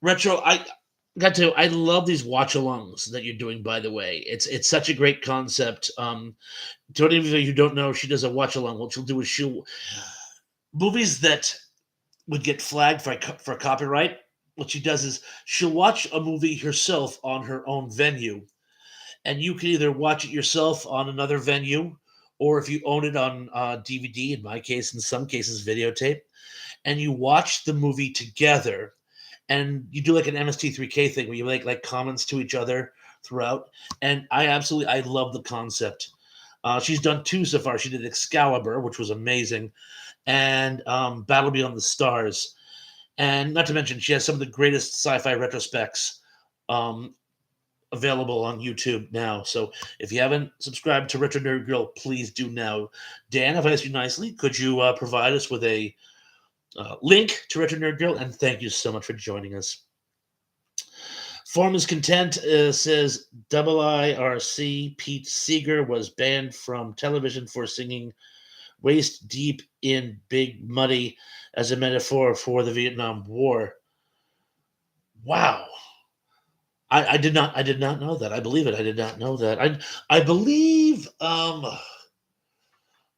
Speaker 1: Retro, I got to. I love these watch-alongs that you're doing. By the way, it's such a great concept. To any of you who don't know, she does a watch-along. What she'll do is she'll movies that would get flagged for copyright. What she does is she'll watch a movie herself on her own venue, and you can either watch it yourself on another venue, or if you own it on DVD, in my case, in some cases, videotape, and you watch the movie together, and you do like an MST3K thing where you make like comments to each other throughout. And I love the concept. She's done two so far. She did Excalibur, which was amazing, and Battle Beyond the Stars. And not to mention, she has some of the greatest sci-fi retrospects available on YouTube now. So if you haven't subscribed to Retro Nerd Girl, please do now. Dan, if I asked you nicely, could you provide us with a link to Retro Nerd Girl? And thank you so much for joining us. Form is content says double IRC. Pete Seeger was banned from television for singing waist deep in Big Muddy as a metaphor for the Vietnam War. Wow. I did not know that. I believe it. I did not know that. I believe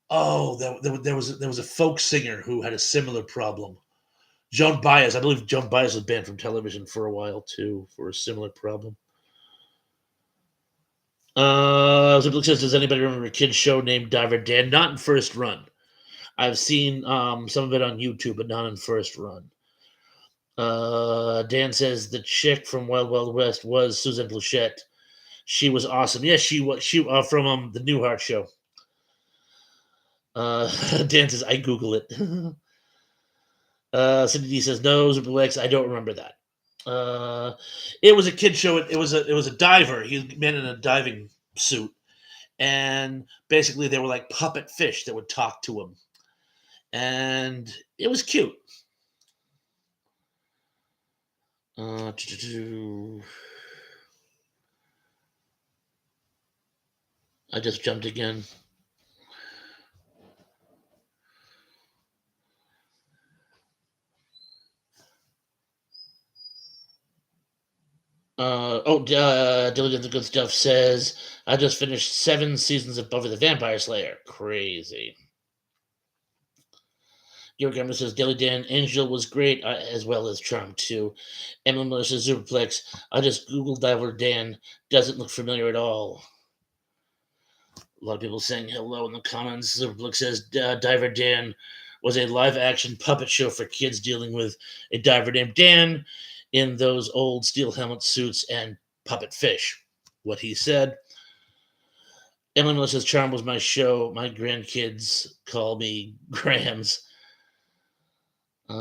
Speaker 1: there was a folk singer who had a similar problem. Joan Baez. I believe Joan Baez was banned from television for a while too for a similar problem. Ziploc says, does anybody remember a kid's show named Diver Dan? Not in first run. I've seen some of it on YouTube, but not in first run. Dan says the chick from Wild Wild West was Susan Bluchette. She was awesome. Yes, she was. She from the Newhart show. Dan says I Google it. Cindy D says no. Ziplex. I don't remember that. It was a kid show. It was a diver. He was a man in a diving suit, and basically they were like puppet fish that would talk to him, and it was cute. I just jumped again. Diligent the Good Stuff says, I just finished 7 seasons of Buffy the Vampire Slayer. Crazy. Your Gamer says, Dilly Dan Angel was great, as well as Charm too. Emily Miller says, Superplex, I just Googled Diver Dan. Doesn't look familiar at all. A lot of people saying hello in the comments. Superplex says, Diver Dan was a live action puppet show for kids dealing with a diver named Dan in those old steel helmet suits and puppet fish. What he said. Emily Miller says, Charm was my show. My grandkids call me Grams. A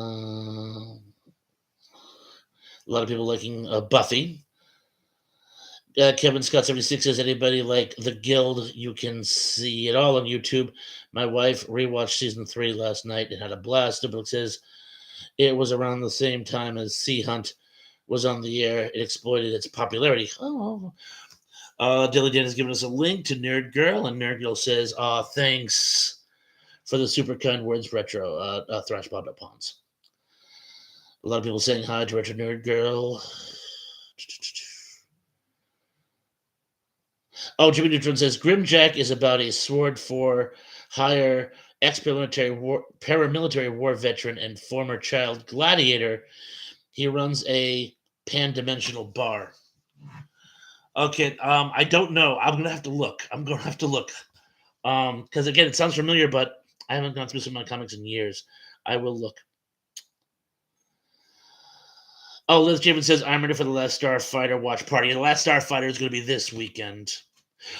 Speaker 1: lot of people liking Buffy. Kevin Scott 76 says, anybody like The Guild? You can see it all on YouTube. My wife rewatched season 3 last night and had a blast. The book says it was around the same time as Sea Hunt was on the air. It exploited its popularity. Oh. Dilly Dan has given us a link to Nerd Girl, and Nerd Girl says, thanks for the super kind words, Retro, Thrashbot Pawns. A lot of people saying hi to Retro Nerd Girl. Oh, Jimmy Neutron says Grimjack is about a sword for hire paramilitary war veteran and former child gladiator. He runs a pan-dimensional bar. Okay, I don't know. I'm gonna have to look. Because again, it sounds familiar, but I haven't gone through some of my comics in years. I will look. Oh, Liz Jamin says, I'm ready for the Last Starfighter watch party. The Last Starfighter is going to be this weekend.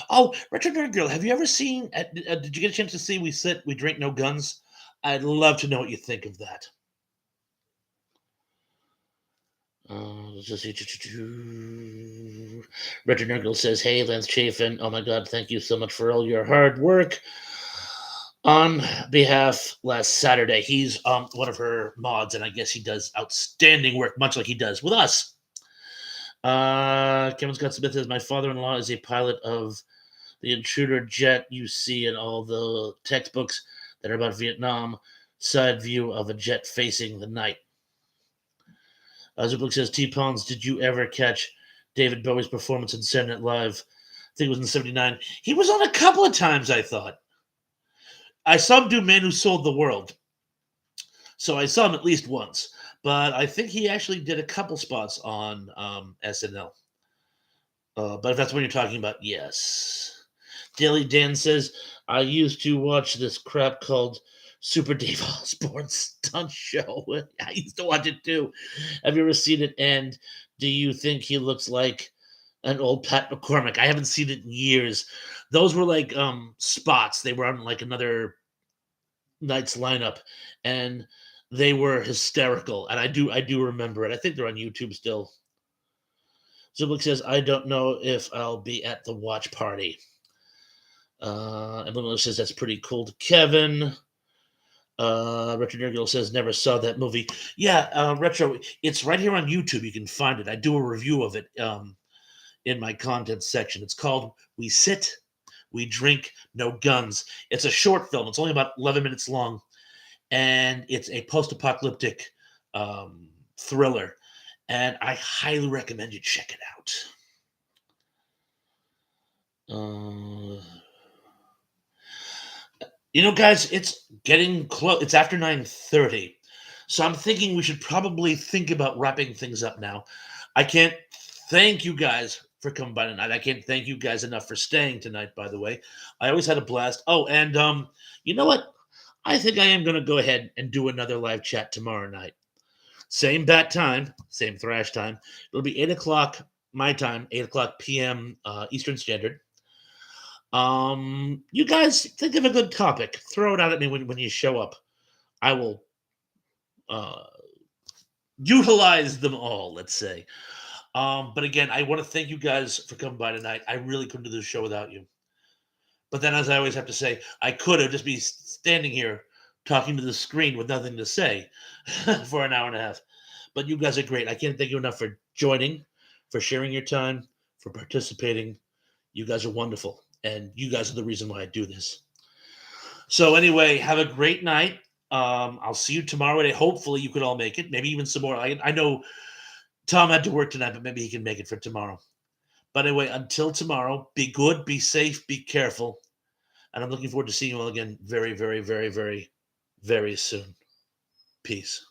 Speaker 1: Oh, Retro Nerd Girl, have you ever seen, did you get a chance to see We Sit, We Drink No Guns? I'd love to know what you think of that. Let's just see. Retro Nerd Girl says, hey, Lance Chafin. Oh my God, thank you so much for all your hard work. On behalf last Saturday, he's one of her mods, and I guess he does outstanding work, much like he does with us. Kevin Scott Smith says, my father-in-law is a pilot of the intruder jet you see in all the textbooks that are about Vietnam. Side view of a jet facing the night. Zublick says, T-Pawns, did you ever catch David Bowie's performance in Saturday Night Live? I think it was in 79. He was on a couple of times, I thought. I saw him do Man Who Sold the World. So I saw him at least once. But I think he actually did a couple spots on SNL. But if that's what you're talking about, yes. Daily Dan says, I used to watch this crap called Super Dave Osborne Stunt Show. I used to watch it too. Have you ever seen it? And do you think he looks like an old Pat McCormick? I haven't seen it in years. Those were like spots. They were on like another night's lineup, and they were hysterical. And I do remember it. I think they're on YouTube still. Zublik says, I don't know if I'll be at the watch party. And Lilo says, that's pretty cool to Kevin. Retro Nerd Girl says never saw that movie. Yeah, Retro. It's right here on YouTube. You can find it. I do a review of it in my content section. It's called "We Sit, We Drink, No Guns." It's a short film. It's only about 11 minutes long, and it's a post-apocalyptic thriller. And I highly recommend you check it out. Uh, guys, it's getting close. It's after 9:30, so I'm thinking we should probably think about wrapping things up now. I can't thank you guys for coming by tonight. I can't thank you guys enough for staying tonight. By the way, I always had a blast. Oh, and you know what? I think I am going to go ahead and do another live chat tomorrow night. Same bat time, same thrash time. It'll be 8 o'clock my time, 8 o'clock p.m. Eastern Standard. You guys think of a good topic. Throw it out at me when you show up. I will uh, utilize them all. Let's say. But again, I want to thank you guys for coming by tonight. I really couldn't do this show without you. But then, as I always have to say, I could have just be standing here talking to the screen with nothing to say for an hour and a half. But you guys are great. I can't thank you enough for joining, for sharing your time, for participating. You guys are wonderful. And you guys are the reason why I do this. So, anyway, have a great night. I'll see you tomorrow. And hopefully, you could all make it. Maybe even some more. I know Tom had to work tonight, but maybe he can make it for tomorrow. But anyway, until tomorrow, be good, be safe, be careful. And I'm looking forward to seeing you all again very, very, very, very, very soon. Peace.